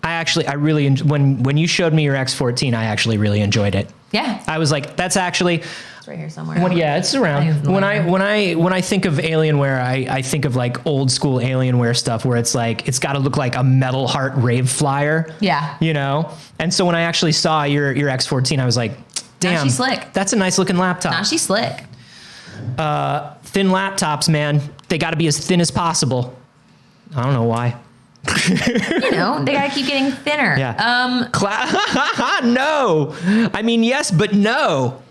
I really when you showed me your X14, I actually really enjoyed it. Yeah. I was like, that's actually. It's right here somewhere. Yeah, it's around. When I think of Alienware, I think of like old school Alienware stuff where it's like it's got to look like a metal heart rave flyer. Yeah. You know? And so when I actually saw your X14, I was like, damn. Now she's slick. That's a nice looking laptop. Now she's slick. Thin laptops, man. They got to be as thin as possible. I don't know why. You know, they got to keep getting thinner. Yeah. No. I mean, yes, but no.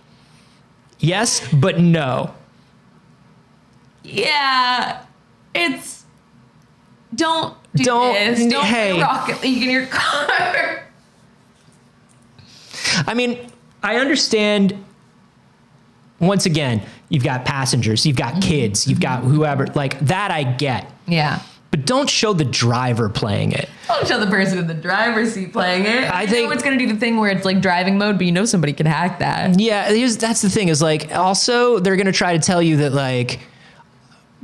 Yes, but no. Yeah. It's don't this. Don't hey. put a Rocket League in your car. I mean, I understand. Once again, you've got passengers, you've got kids, you've got whoever, like that I get. Yeah. But don't show the driver playing it. Don't show the person in the driver's seat playing it. I think know it's going to do the thing where it's like driving mode, but you know somebody can hack that. Yeah, that's the thing is like, also they're going to try to tell you that like,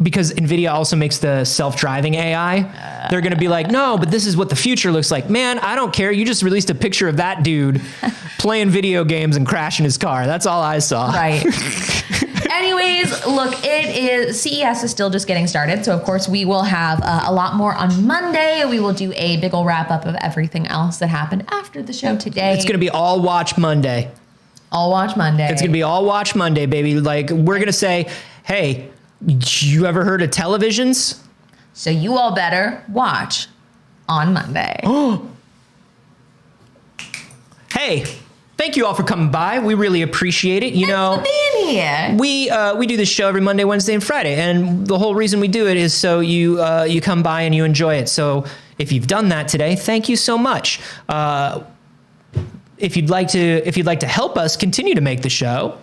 because NVIDIA also makes the self-driving AI, they're going to be like, no, but this is what the future looks like. Man, I don't care. You just released a picture of that dude playing video games and crashing his car. That's all I saw. Right. Anyways, look, CES is still just getting started. So, of course, we will have a lot more on Monday. We will do a big ol' wrap up of everything else that happened after the show today. It's going to be all watch Monday. All watch Monday. It's going to be all watch Monday, baby. Like, we're going to say, hey, you ever heard of televisions? So you all better watch on Monday. Hey, thank you all for coming by. We really appreciate it. Thanks for being here. We do this show every Monday, Wednesday, and Friday, and the whole reason we do it is so you come by and you enjoy it. So if you've done that today, thank you so much. If you'd like to help us continue to make the show,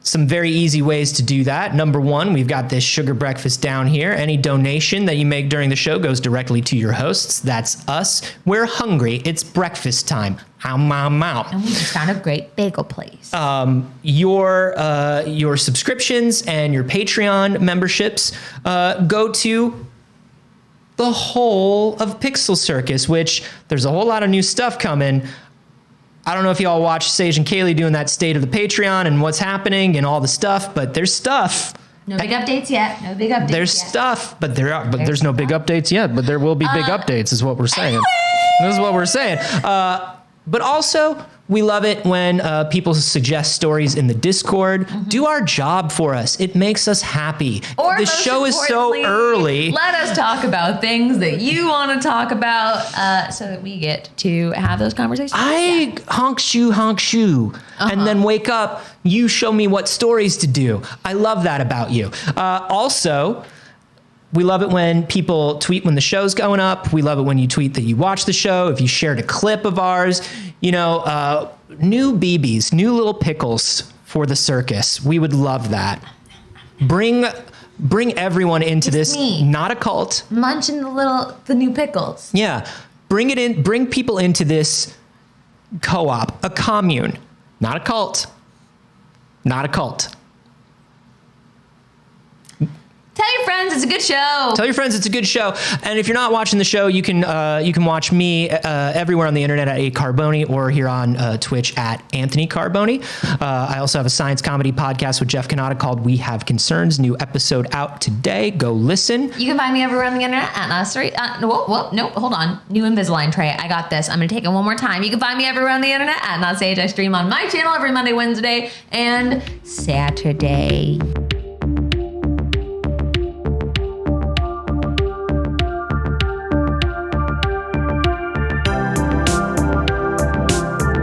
some very easy ways to do that. Number one, we've got this sugar breakfast down here. Any donation that you make during the show goes directly to your hosts. That's us. We're hungry. It's breakfast time. And we just found a great bagel place. Your subscriptions and your Patreon memberships go to the whole of PixelCircus, which there's a whole lot of new stuff coming. I don't know if y'all watch Saige and Kaylee doing that state of the Patreon and what's happening and all the stuff, but there's stuff. No big updates yet. No big updates There's yet. stuff, but there's no big updates yet, but there will be big updates is what we're saying. This is what we're saying. But also, we love it when people suggest stories in the Discord. Do our job for us. It makes us happy. Or the show is so early. Let us talk about things that you want to talk about so that we get to have those conversations. I honk shoe, and then wake up. You show me what stories to do. I love that about you. Also, we love it when people tweet when the show's going up. We love it when you tweet that you watch the show. If you shared a clip of ours, new BBs, new little pickles for the circus. We would love that. Bring everyone into this. Me. Not a cult. Munching the new pickles. Yeah. Bring it in. Bring people into this co-op, a commune, not a cult. Not a cult. Tell your friends it's a good show. Tell your friends it's a good show. And if you're not watching the show, you can watch me everywhere on the internet at Carboni or here on Twitch at Anthony Carboni. I also have a science comedy podcast with Jeff Canada called We Have Concerns. New episode out today. Go listen. You can find me everywhere on the internet at no, hold on. New Invisalign tray. I got this. I'm going to take it one more time. You can find me everywhere on the internet at Not Saige. I stream on my channel every Monday, Wednesday, and Saturday.